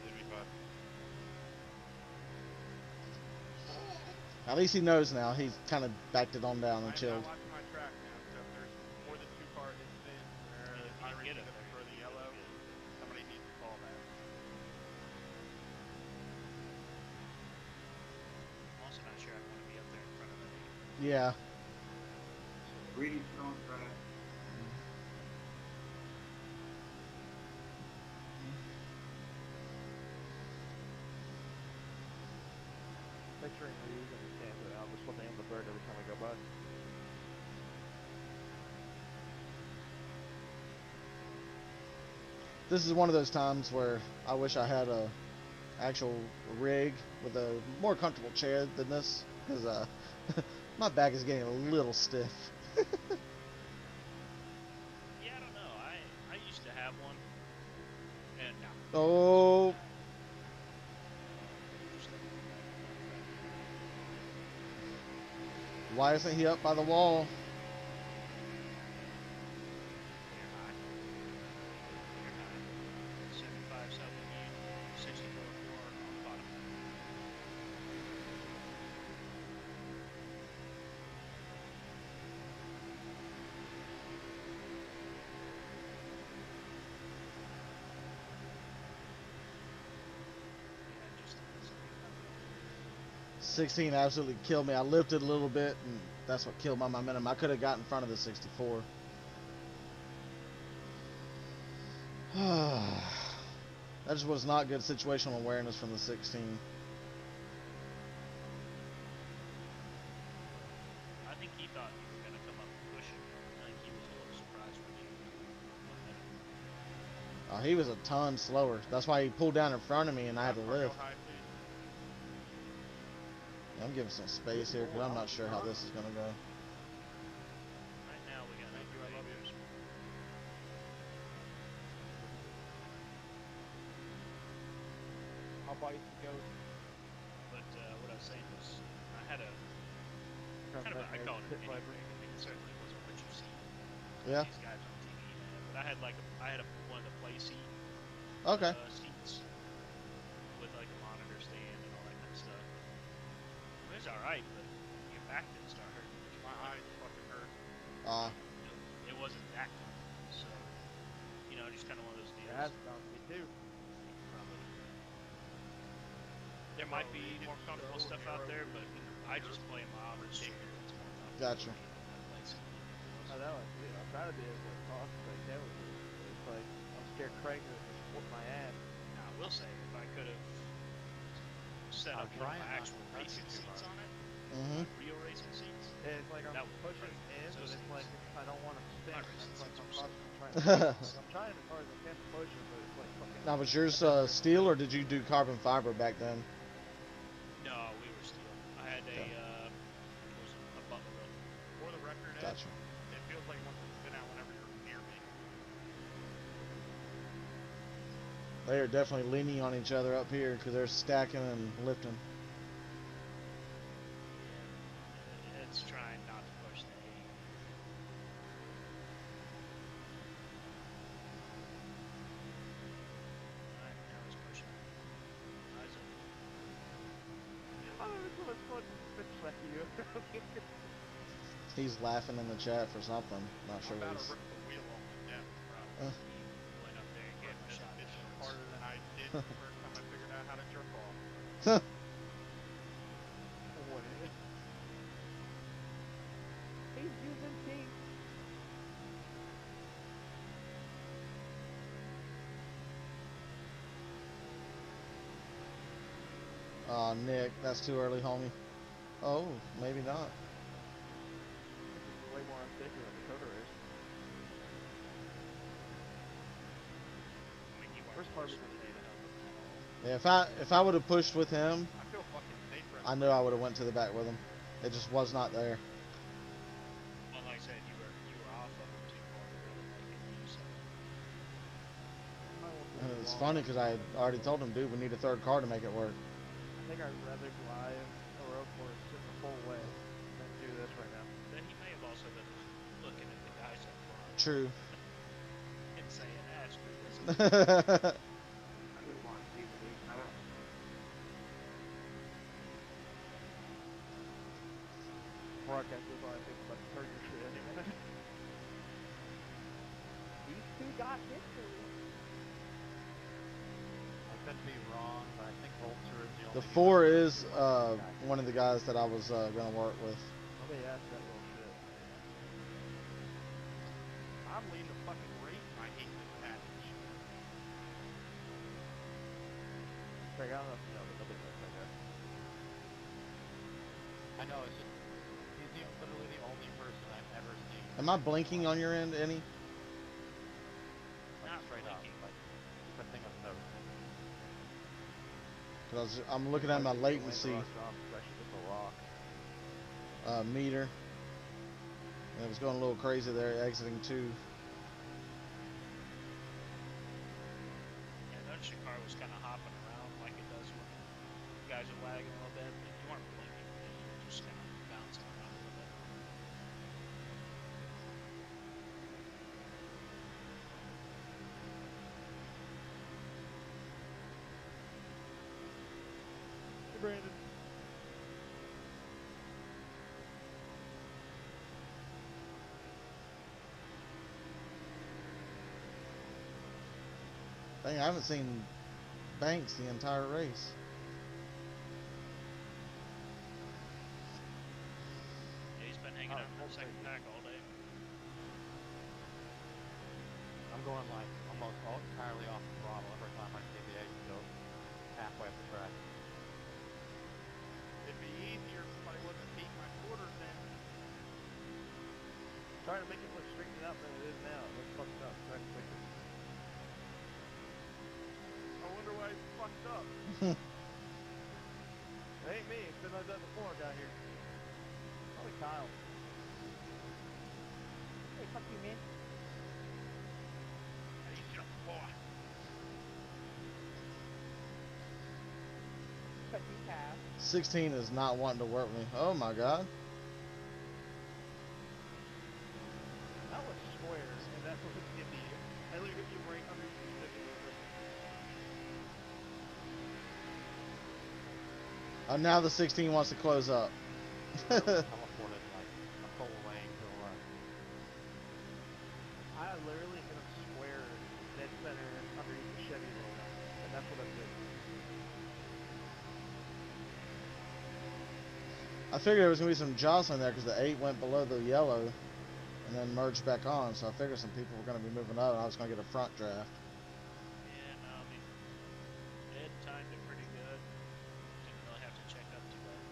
it'd be fine. At least he knows now. He's kind of backed it on down and I'm chilled. watching my track now, so if there's more than 2 cars in spin or Yeah, if you I can get reach up them there, for the you'll be yellow, good. somebody needs to call that. I'm also not sure I want to be up there in front of that 8. Yeah. Really strong track. Picturing these and you can't do it. I'm just flipping in the bird every time I go by. This is one of those times where I wish I had a actual rig with a more comfortable chair than this. because my back is getting a little stiff. Yeah, I don't know. I used to have one, and no. Oh. Why isn't he up by the wall? You're high. You're high. 75 south of you, 64 on the bottom. Yeah, just 16 absolutely killed me. I lifted a little bit, and that's what killed my momentum. I could have got in front of the 64. That just was not good situational awareness from the 16. I think he thought you were going to come up and push him. I think he was a little surprised when you went He was a ton slower. That's why he pulled down in front of me, and I had to lift. I'm giving some space here because I'm not sure how this is going to go. Right now we got Thank you, I love you. I'll buy you some goat. But what I was saying was, I had a kind of a, I call it a mini rig. I mean, it certainly wasn't what you see Yeah. these guys on TV have. But I had like one of the play seat Okay. seats with like a monitor stand and all that kind of stuff. It was all right, but your back didn't start hurting. My eyes fucking hurt. It wasn't that good. So, just kind of one of those deals. That's about me too. Probably. There might be more comfortable stuff out there, but I just play mild and cheap. It's more comfortable. Gotcha. I know. I'm trying to be able to talk like that was it. It's like I'm scared Craig would just whoop my ass. Now, I will say, if I could have set up one of my actual racing seats on it, real racing seats, It's like I'm that would pushing break. in, So but it's it's- like I don't want to spin. My It's wrist like is I'm also- trying. I'm trying as hard as I can to push it, but it's like fucking. Now, was yours steel, or did you do carbon fiber back then? No, we were steel. I had a Butler. For the record, Ed, Gotcha. it feels like once it's been out whenever you're near me. They are definitely leaning on each other up here because they're stacking and lifting. Yeah, it's trying not to push the 80. Alright, now it's pushing. Eyes up. I don't know what's fun to fleck you. He's laughing in the chat for something. Not sure I'm what about he's. to rip the wheel off the deck, bro. He went up there and gave him a shot. It's harder than I did the first time I figured out how to jerk off. What is it? He's using pink. Oh, Nick, that's too early, homie. Oh, maybe not. Way more unsafe than the Dakota race. I mean, you First weren't part pushed was with it at all. Yeah, if I would have pushed with him, I feel fucking safe right I know I would have went to the back with him. It just was not there. Well, like I said, you were off of him too far to really make any use of it. And it's funny because I had already told him, dude, we need a third car to make it work. I think I'd rather glide a road course just the whole way than do this right now. Then he may have also been looking at the guys up front True. and saying, screw this. I would want to see the league. I don't. Broadcast is all I think about turn your shit. These two got history. I could be wrong, but I think Holzer is the The only 4 is one of the guys that I was going to work with. Let me ask that little shit. I'm leading the fucking race and I hate this package. Craig, I don't know if you know, but nobody knows that guy. I know, it's just, literally the only person I've ever seen. Am I blinking on your end, any? Not straight up, blinking. like, the thing I've noticed. Because I'm looking at my latency. Especially with the rock. meter. And it was going a little crazy there, exiting 2. Yeah, I noticed your car was kind of hopping around like it does when guys are lagging a little bit, but you weren't blinking, you were just kind of bouncing around a little bit. Hey, Brandon. Dang, I haven't seen Banks the entire race. Yeah, he's been hanging out in the second pack all day. I'm going like almost entirely off the throttle every time I see the exit go halfway up the track. It'd be easier if I wasn't beating my quarters in. Trying to make it look straightened out than it is now. It looks fucked up. Trying to make it. I wonder why it's fucked up. It ain't me. It's been like that before down here. Probably Kyle. Hey, fuck you, man. Hey, shut the boy. Fuck you, Kyle. 16 is not wanting to work me. Oh my god. That was square, and that's what it's giving you. I look at you right under your Oh, now the 16 wants to close up. Teleported like a full lane to the left. I literally hit a square dead center underneath the Chevy roll, and that's what I did. I figured there was going to be some jostling there because the 8 went below the yellow and then merged back on, so I figured some people were going to be moving up and I was going to get a front draft. Yeah, no, I mean, Ed timed it pretty good. Didn't really have to check up too bad.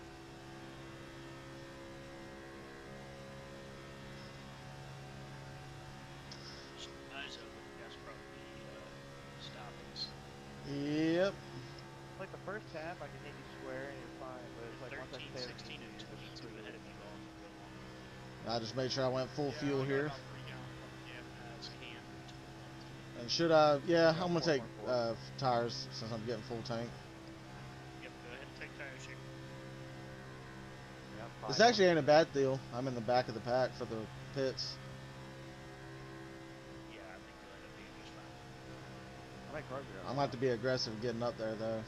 Eyes open, that's probably stopping. So. Yep. Like the first half, I can hit you square and you're fine, but it's like once I 13, stay 16, and 22 ahead of me going for a long. I just made sure I went full fuel here. About 3 gallons on the gas. It's canned. And should I? Yeah, I'm going to take tires since I'm getting full tank. Yep, go ahead and take tire shake. Yep, This actually ain't a bad deal. I'm in the back of the pack for the pits. Yeah, I think you'll end up being just fine. I might carb I'm going to have to be aggressive getting up there, though.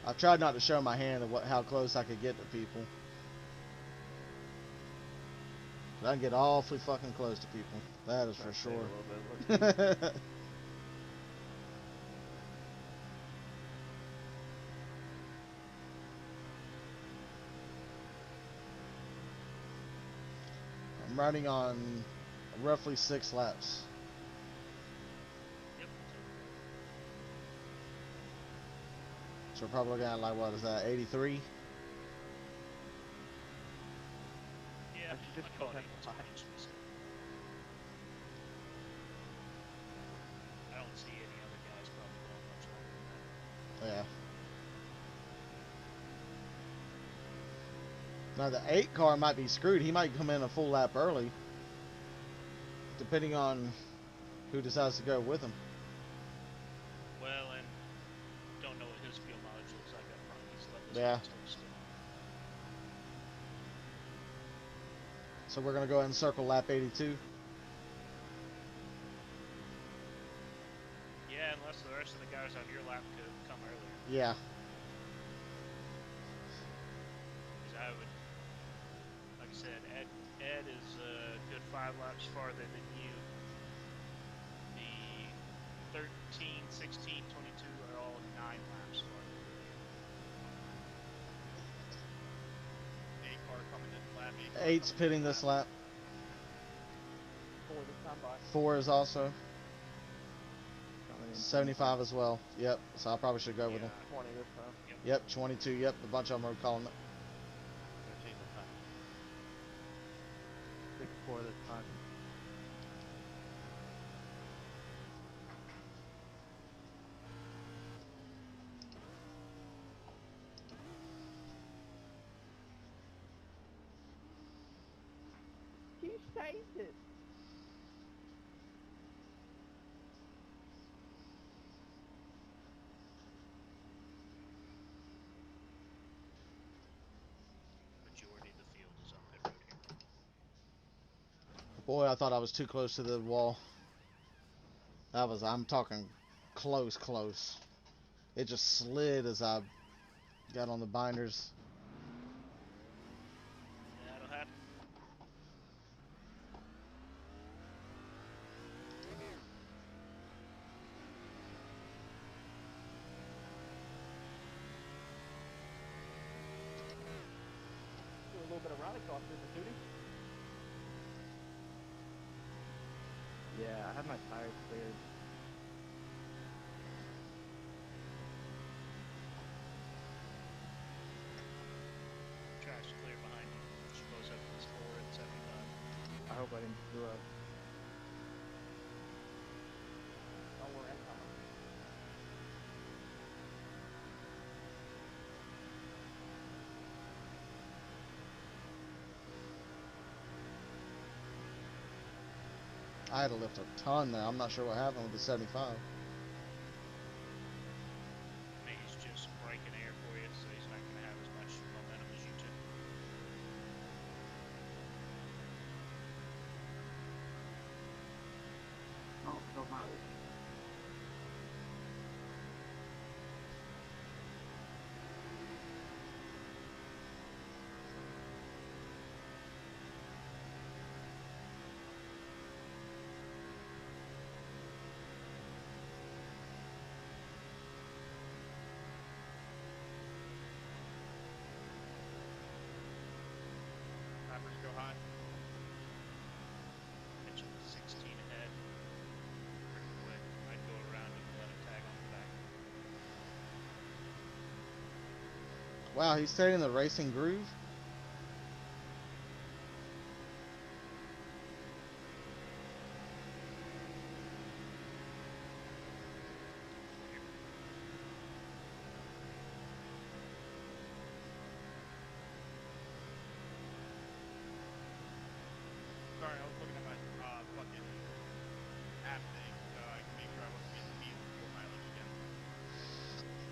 I've tried not to show my hand of how close I could get to people. But I can get awfully fucking close to people. That is for sure. I'm riding on roughly 6 laps. Yep. So we're probably looking at like, what is that, 83? Yeah, I should just I'd call go it down 82 inches. I don't see any other guys probably going much longer than that. Yeah. Now the 8 car might be screwed. He might come in a full lap early, depending on who decides to go with him. Well, and don't know what his fuel mileage looks like up front. He's let this Yeah. one still. So we're gonna go ahead and circle lap 82. Yeah, unless the rest of the guys on your lap could come earlier. Yeah. Because I would, like I said, Ed is a good 5 laps farther than you. The 13, 16, 22 are all 9 laps farther than you. 8 car coming this lap. 8 car 8's coming pitting this lap. 4 this time by. 4 is also 75 as well. Yep. So I probably should go with him. 20 this time. Yep. 22. Yep. A bunch of them are calling it. 13 this time. 6-4 this time. chased it. Majority of the field is on pit road here. Boy, I thought I was too close to the wall. That was, I'm talking close, close. It just slid as I got on the binders. That'll happen. Do a little bit of rallycross business, duty. Yeah, I had my tires cleared. Track's clear behind you. She goes up to this 4 and 75. I hope I didn't screw up. Don't worry, I'm coming. I had to lift a ton there. I'm not sure what happened with the 75. I think he's just breaking air for you, so he's not going to have as much momentum as you two. Oh, no matter. Rappers go high. Mentioned the 16 ahead. Pretty quick. I'd go around and let him tag on the back. Wow, he stayed in the racing groove. Sorry, I was looking at my fucking app thing, so I can make sure I wasn't getting meals for mileage again.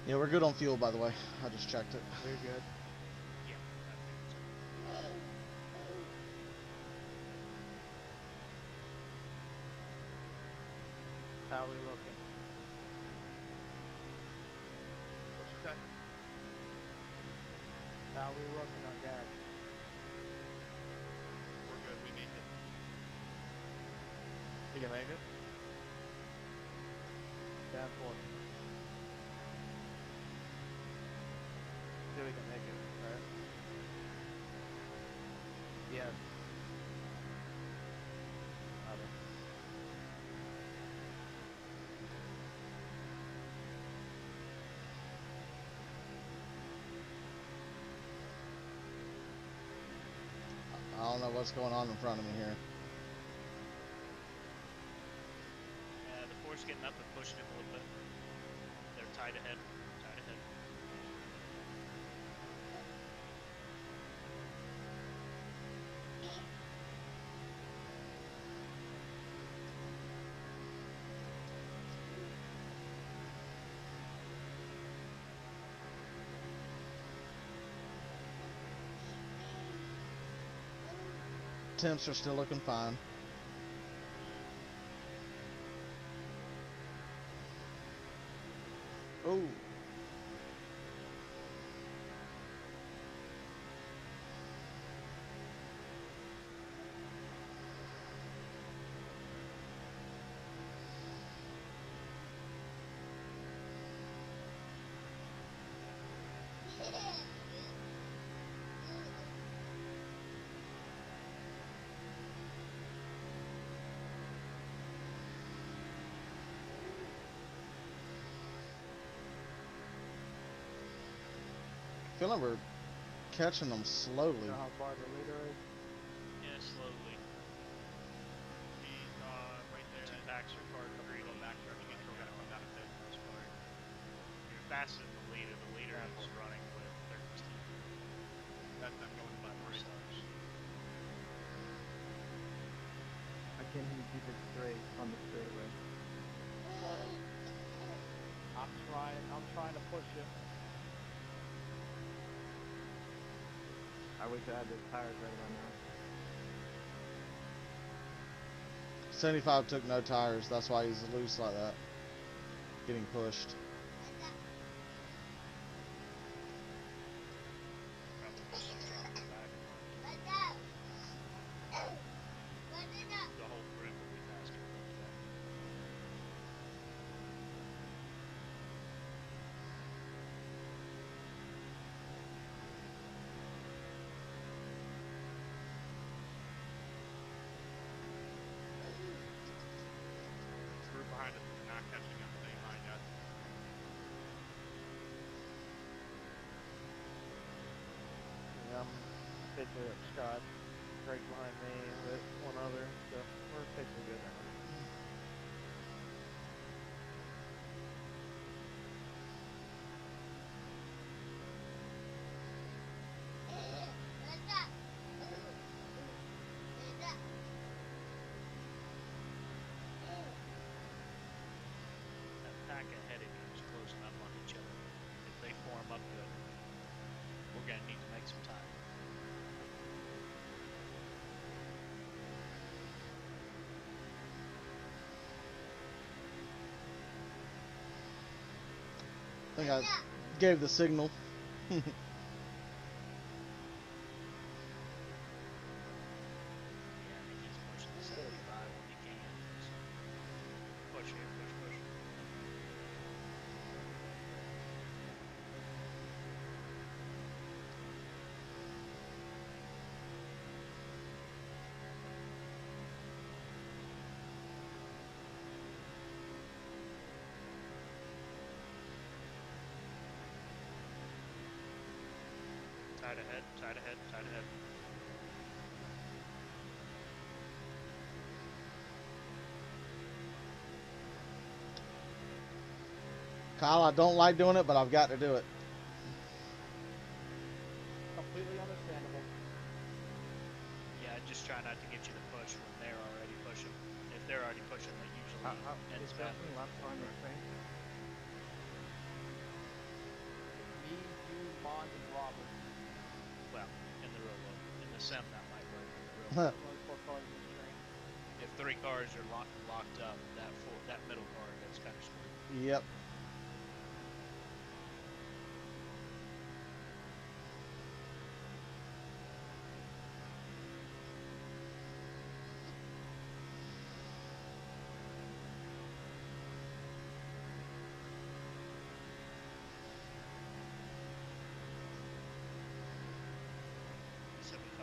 Yeah, we're good on fuel, by the way. I just checked it. We're good. Yeah, I think so. How we looking? What you said? How we looking on gas? We're good, we made it. You can make it? Down 4. So we can make it, right? Yes. Okay. I don't know what's going on in front of me here. The 4's getting up and pushing him a little bit. They're tied ahead. Tied ahead. Temps are still looking fine. Oh. I feel like we're catching them slowly. You know how far the leader is? Yeah, slowly. He's right there. Two packs are far Couple green. little back there, but he's still gotta come down a bit. This part. You're faster than the leader. The leader is running with 13. That's them going by More three. stars. Can you keep it straight on the straightaway? I'm trying to push you. I wish I had the tires right about now. 75 took no tires. That's why he's loose like that. Getting pushed. Probably put some drop in the back. The whole group will be faster than that. Group behind us is not catching up to Daytona yet. Yeah, I'm basically up Scott. Craig's behind me with one other, so we're basically good right now. That pack ahead of you is closing up on each other. If they form up good, we're gonna need to make some time. I think I gave the signal. Yeah, I think he's pushing the 75 when he can. So push here, push. Tight ahead, tight ahead, tight ahead. Kyle, I don't like doing it, but I've got to do it. Completely understandable. Yeah, just try not to get you to push when they're already pushing. If they're already pushing, that usually ends Is bad. Justin left on the train? Me, you, Bond, and Robert. Well, in the real world. In the sim, that might work. In the real Huh. world. Only 4 cars in this train. If 3 cars are locked up, that middle car gets kind of screwed. Yep.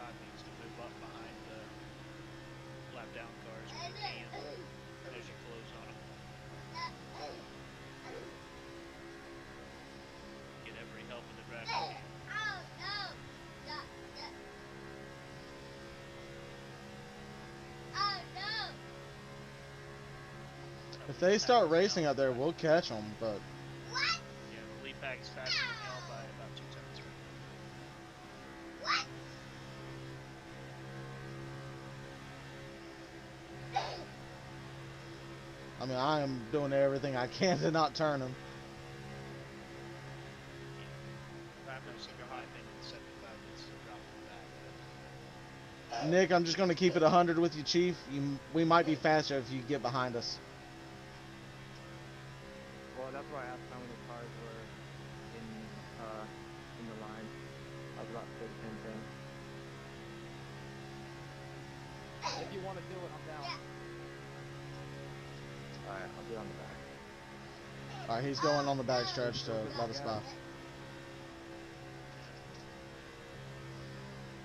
Needs to move up behind the lap down cars when you can as you close on them. Get every help in the draft you can. If they start racing out there, we'll catch them, but Yeah, the lead pack is faster than y'all by about 2 tenths right now. I mean, I am doing everything I can to not turn them. I'm going to say, in my opinion, 75 needs to drop in the back. Nick, I'm just going to keep it 100 with you, Chief. We might be faster if you get behind us. Well, that's why I asked how many cars were in the line. I was about to say the same thing. If you want to do it, I'm down. Alright, I'll be on the back. Alright, he's going on the back stretch to let us by.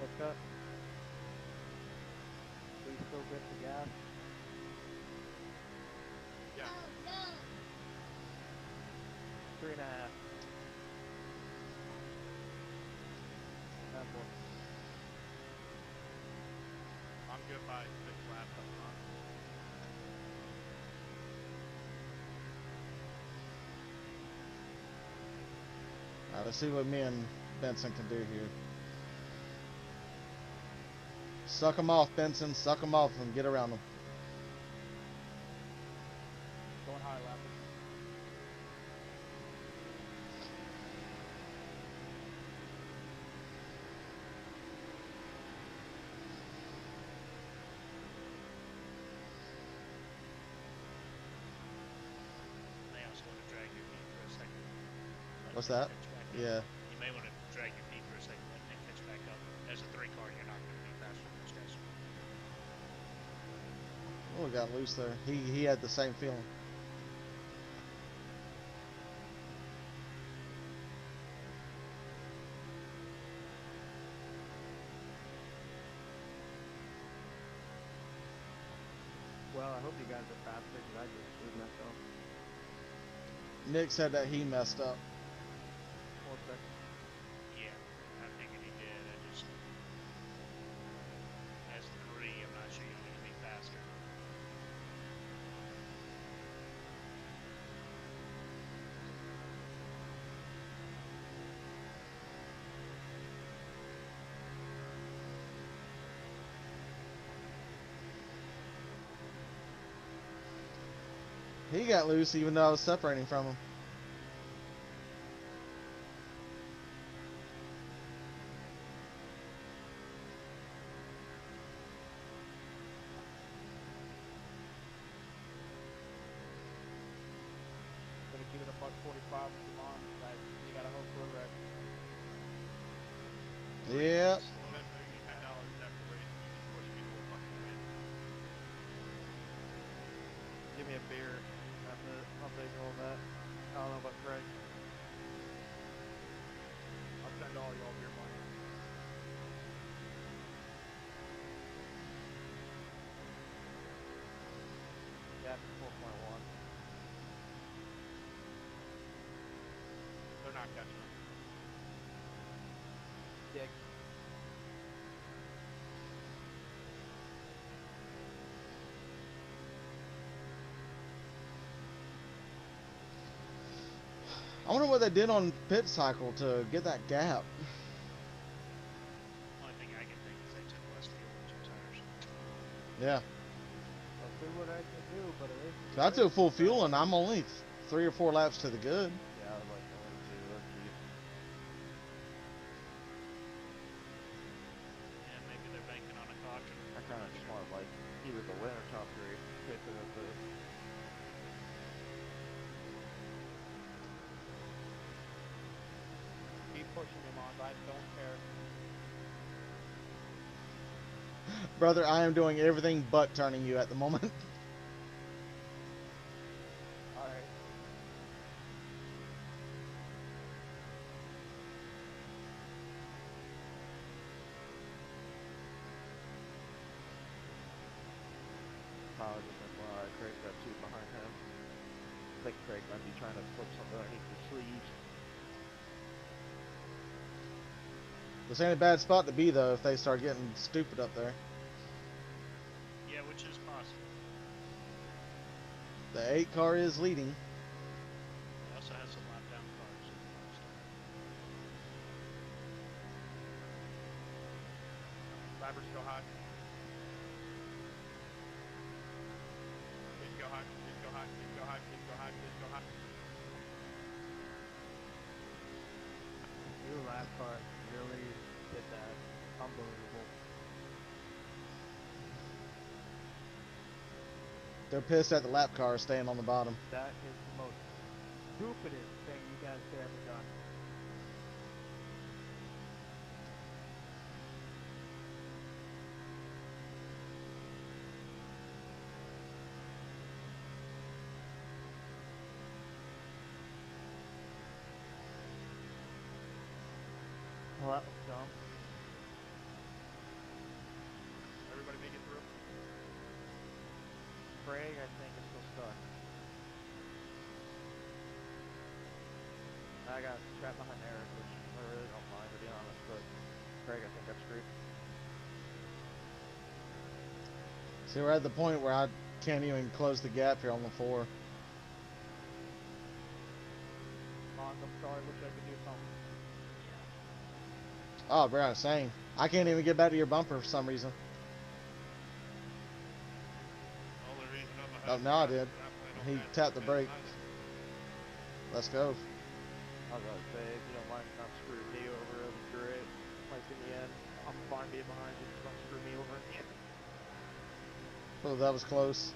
What's cut? We still get the gas? Yeah. 3.5. That's what. I'm good by 6 laps up front. Alright, let's see what me and Benson can do here. Suck them off, Benson. Suck them off and get around them. What's that? Catch back up. Yeah. You may want to drag your feet for a second and catch back up. As a 3 car, you're not going to be faster than those guys. Oh, got loose there. He had the same feeling. Well, I hope you guys are faster because I just screwed myself. Nick said that he messed up. 1 second. Yeah, I figured he did. I just, as 3, I'm not sure you're going to be faster. He got loose even though I was separating from him. Gonna keep it a buck 45 with them on. Like, you gotta hope for a wreck. Yep. Well, then maybe $10 after race, you just push me to a fucking win. Give me a beer. I'll take all that. I don't know about Craig. I'll send all y'all your money. Yeah, it's 4.1. They're not catching them. Dick. I wonder what they did on pit cycle to get that gap. Only thing I can think is they took less fuel into your tires. Yeah. I'll see what I can do, but it is. So I took full fuel and I'm only 3 or 4 laps to the good. Yeah, I was like, let's see. Yeah, maybe they're banking on a caution. I kind of just want like either the win or top 3. Pick it up the. Keep pushing him on. I don't care. Brother, I am doing everything but turning you at the moment. Alright. Apologies if Craig's got 2 behind him. I think Craig might be trying to flip something underneath the sleeves. This ain't a bad spot to be though if they start getting stupid up there. Yeah, which is possible. The 8 car is leading. It also has some lap down cars. Labbers go high. Please go high. Please go high. Please go high. Please go high. Please go high. Your lap car really did that. Unbelievable. They're pissed at the lap car staying on the bottom. That is the most stupidest thing you guys could ever done. Well, that was dumb. Everybody make it through. Craig, I think, is still stuck. I got trapped behind Eric, which I really don't mind, to be honest, but Craig, I think, got screwed. See, we're at the point where I can't even close the gap here on the 4. Monk, I'm sorry. Wish I could do something. Oh, bro, same. I can't even get back to your bumper for some reason. Only reason I'm Oh, ahead now I is did. that He I don't tapped the have brake. nice. Let's go. I was about to say, if you don't mind not screwing me over, it'll be great. Like, in the end, I'm fine being behind you, just don't screw me over in the end. Oh, that was close.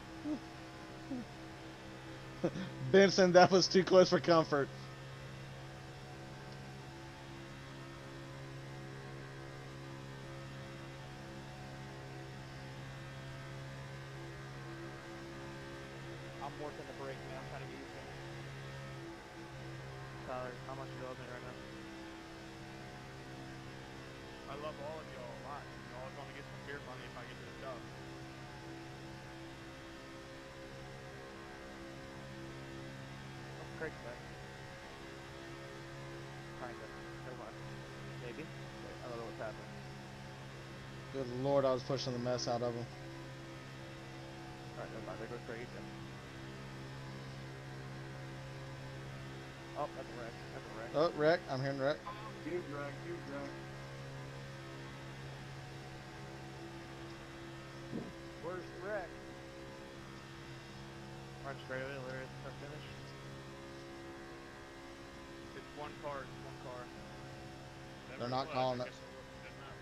Benson, that was too close for comfort. working the brake, man. I'm trying to get used to it. Tyler, how much you owe me right now? I love all of y'all a lot. Y'all are gonna get some beer money if I get this dub. Oh, Craig's back. Kinda. Never mind. Maybe. Wait, I don't know what's happening. Good lord, I was pushing the mess out of him. Alright, never mind. There goes Craig again. Oh, that's a wreck. That's a wreck. Oh, wreck. I'm hearing wreck. Huge wreck, huge wreck. Where's the wreck? March straight away, Larry. Start finish. It's one car. It's one car. Whatever They're it not was, calling I it. guess it wasn't good enough.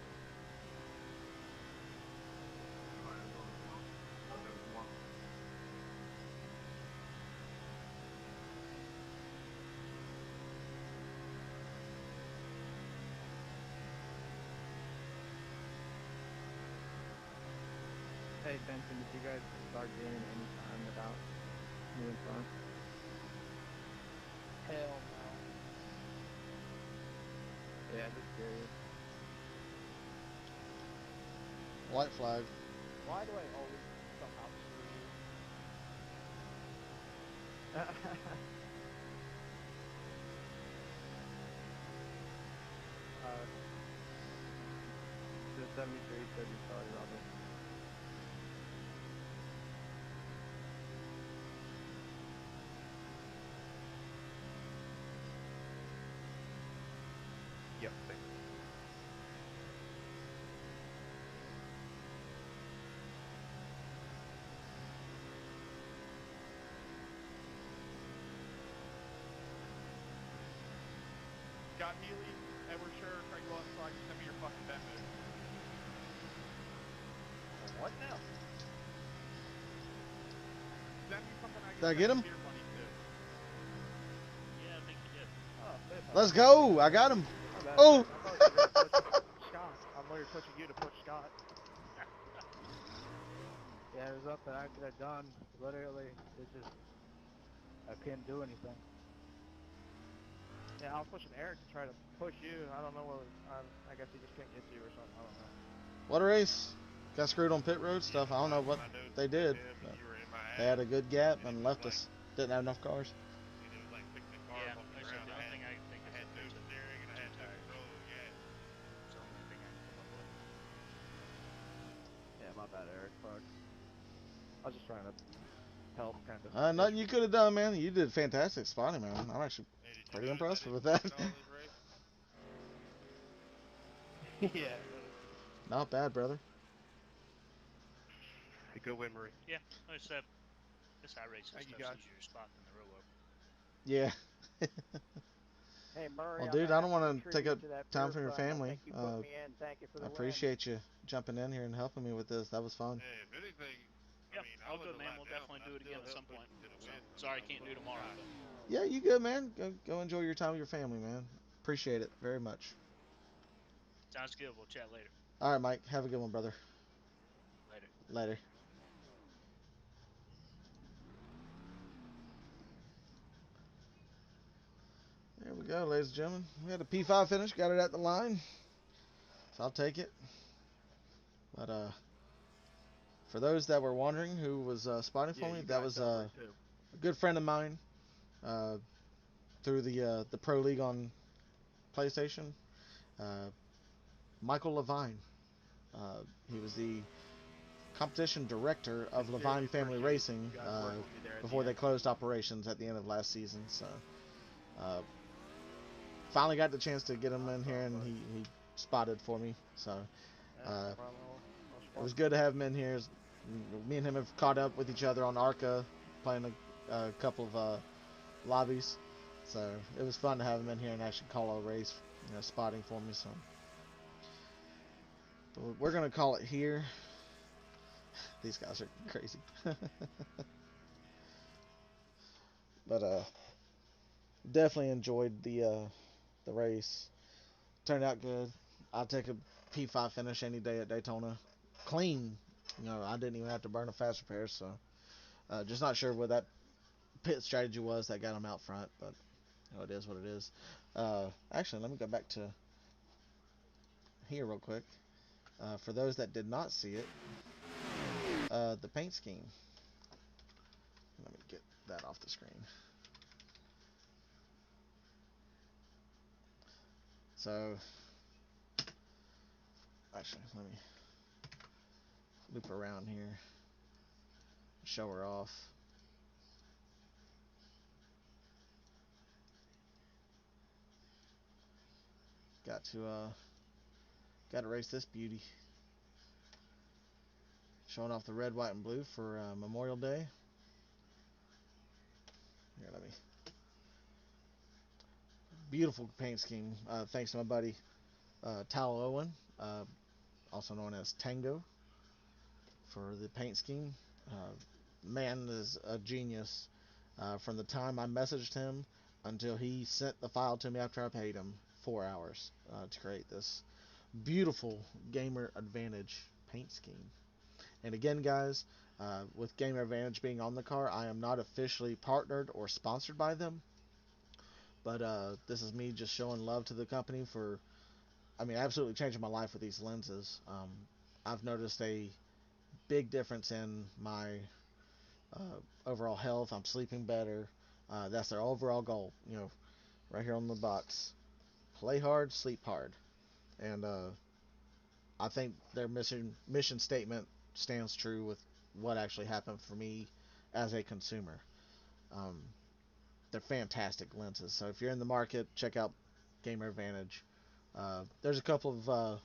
Hey Benson, did you guys start gaining any time without me in front? Hell no. Yeah, just curious. White flag. Why do I always somehow screw you? The 73 said you sorry, Robert. Yep. Thanks. Got Healy, Edward Sure, Craig Lewis, so I can send me your fucking Venmo. What now? Send me something I can Did I send get you him? beer money to. Yeah, I think you did. Oh, shit. Let's go. I got him. My bad. Oh. I thought you were pushing Scott. I'm literally pushing you to push Scott. Yeah, there's nothing I could have done. Literally, it's just I couldn't do anything. Yeah, I was pushing Eric to try to push you. I don't know what. I guess he just couldn't get to you or something. I don't know. What a race. Got screwed on pit road stuff. I don't know what they did. But you were in my They had a ass, good gap and it and was left like- us. Didn't have enough cars. and it was like picking the car Yeah, up off the like I said, ground. the only thing I can think I is had if no there's a steering and I had no tires. control. Yeah. It's the only thing I can come up with. Yeah, my bad, Eric. Fuck. I was just trying to help, kind of. Nothing you could have done, man. You did fantastic spotting, man. I'm actually Hey, did you pretty notice I impressed didn't with that. win all this race? Yeah. Not bad, brother. Hey, good win, Marie. Yeah, like I said, this high race Thank you, stuff's guys. easier to spot than the real world. Yeah. Hey Murray, Well, I'm dude, gonna I don't have want to take contribute up to that time beer from your fund. I family. think you put me in. Thank you for I the win. appreciate you jumping in here and helping me with this. That was fun. Hey, if anything, Yep, I mean, I all was good, a man. lot We'll down, definitely but do I it again still at some helped point. to the So, win. sorry I can't do tomorrow, but Yeah, you good, man. Go enjoy your time with your family, man. Appreciate it very much. sounds good. We'll chat later. All right, Mike. Have a good one, brother. Later. Later. There we go, ladies and gentlemen. We had a P5 finish. Got it at the line. So I'll take it. But for those that were wondering who was spotting for me, you that got was Delbert, too. a good friend of mine through the Pro League on PlayStation. Michael Leavine. He was the competition director of Sincerely Leavine Family appreciate Racing you guys working with me there at the before they end. closed operations at the end of last season. So finally got the chance to get him in here, and he spotted for me. So Yeah, no problem. it was good to have him in here. Me and him have caught up with each other on ARCA, playing a couple of lobbies. So it was fun to have him in here and actually call a race, spotting for me. So but we're gonna call it here. These guys are crazy. But definitely enjoyed the race. Turned out good. I'll take a P5 finish any day at Daytona. Clean. I didn't even have to burn a fast repair, so just not sure what that pit strategy was that got him out front, but it is what it is. Actually, let me go back to here real quick. For those that did not see it, the paint scheme. Let me get that off the screen. So, actually, let me loop around here, show her off. Got to race this beauty. Showing off the red, white, and blue for Memorial Day. Here, let me. Beautiful paint scheme. Thanks to my buddy Tal Owen, also known as Tango, for the paint scheme. Man is a genius. From the time I messaged him until he sent the file to me after I paid him, 4 hours to create this beautiful Gamer Advantage paint scheme. And again, guys, with Gamer Advantage being on the car, I am not officially partnered or sponsored by them. But this is me just showing love to the company for, absolutely changing my life with these lenses. I've noticed a big difference in my overall health. I'm sleeping better. That's their overall goal. Right here on the box. Play hard, sleep hard. And I think their mission statement stands true with what actually happened for me as a consumer. Um, they're fantastic lenses. So if you're in the market, check out Gamer Advantage. There's a couple of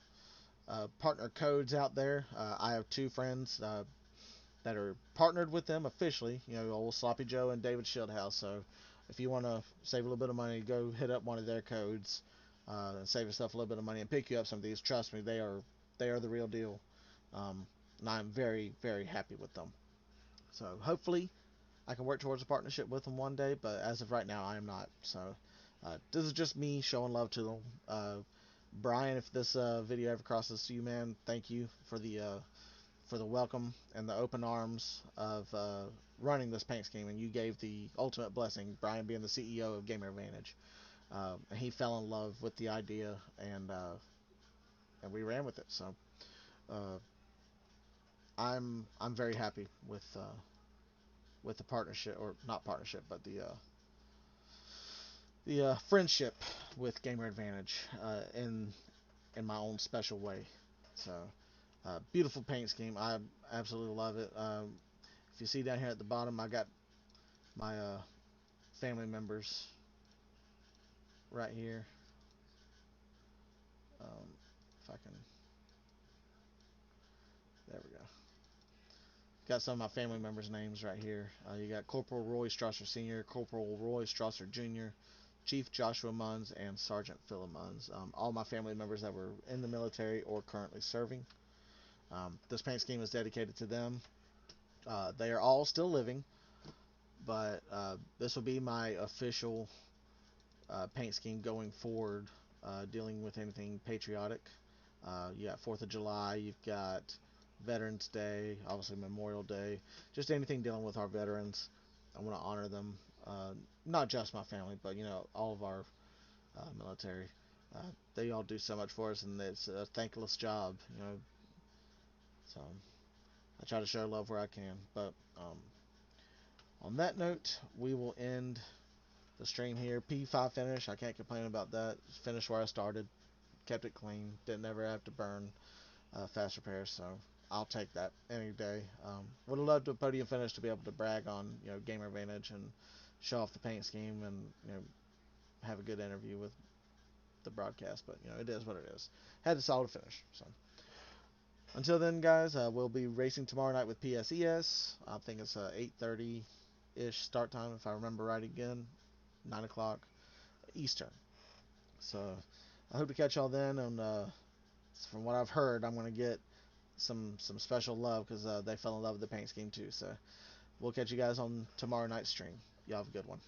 partner codes out there. I have 2 friends that are partnered with them officially. Old Sloppy Joe and David Shieldhouse. So if you want to save a little bit of money, go hit up one of their codes and save yourself a little bit of money and pick you up some of these. Trust me, they are the real deal. And I'm very, very happy with them. So hopefully I can work towards a partnership with them one day, but as of right now, I am not. So this is just me showing love to them. Brian, if this video ever crosses you, man, thank you for the welcome and the open arms of running this paint scheme, and you gave the ultimate blessing, Brian being the CEO of Gamer Advantage. And he fell in love with the idea, and we ran with it. So I'm very happy with the partnership, or not partnership, but the friendship with Gamer Advantage in my own special way. So beautiful paint scheme. I absolutely love it. If you see down here at the bottom, I got my family members right here. If I can, there we go. Got some of my family members' names right here. You got Corporal Roy Strasser Sr., Corporal Roy Strasser Jr., Chief Joshua Munns, and Sergeant Philip Munns. All my family members that were in the military or currently serving. This paint scheme is dedicated to them. They are all still living, but this will be my official paint scheme going forward, dealing with anything patriotic. You got 4th of July, you've got Veterans Day, obviously Memorial Day, just anything dealing with our veterans. I want to honor them, not just my family, but all of our military. They all do so much for us, and it's a thankless job, So I try to show love where I can. But on that note, we will end the stream here. P5 finish, I can't complain about that. Finished where I started, kept it clean, didn't ever have to burn fast repairs, so I'll take that any day. Would have loved a podium finish to be able to brag on Gamer Advantage and show off the paint scheme and have a good interview with the broadcast, but it is what it is. Had a solid finish. So until then, guys, we'll be racing tomorrow night with PSES. I think it's 8:30 ish start time, if I remember right again, 9 o'clock Eastern. So I hope to catch y'all then, and from what I've heard, I'm going to get some special love because they fell in love with the paint scheme too. So we'll catch you guys on tomorrow night's stream. Y'all have a good one.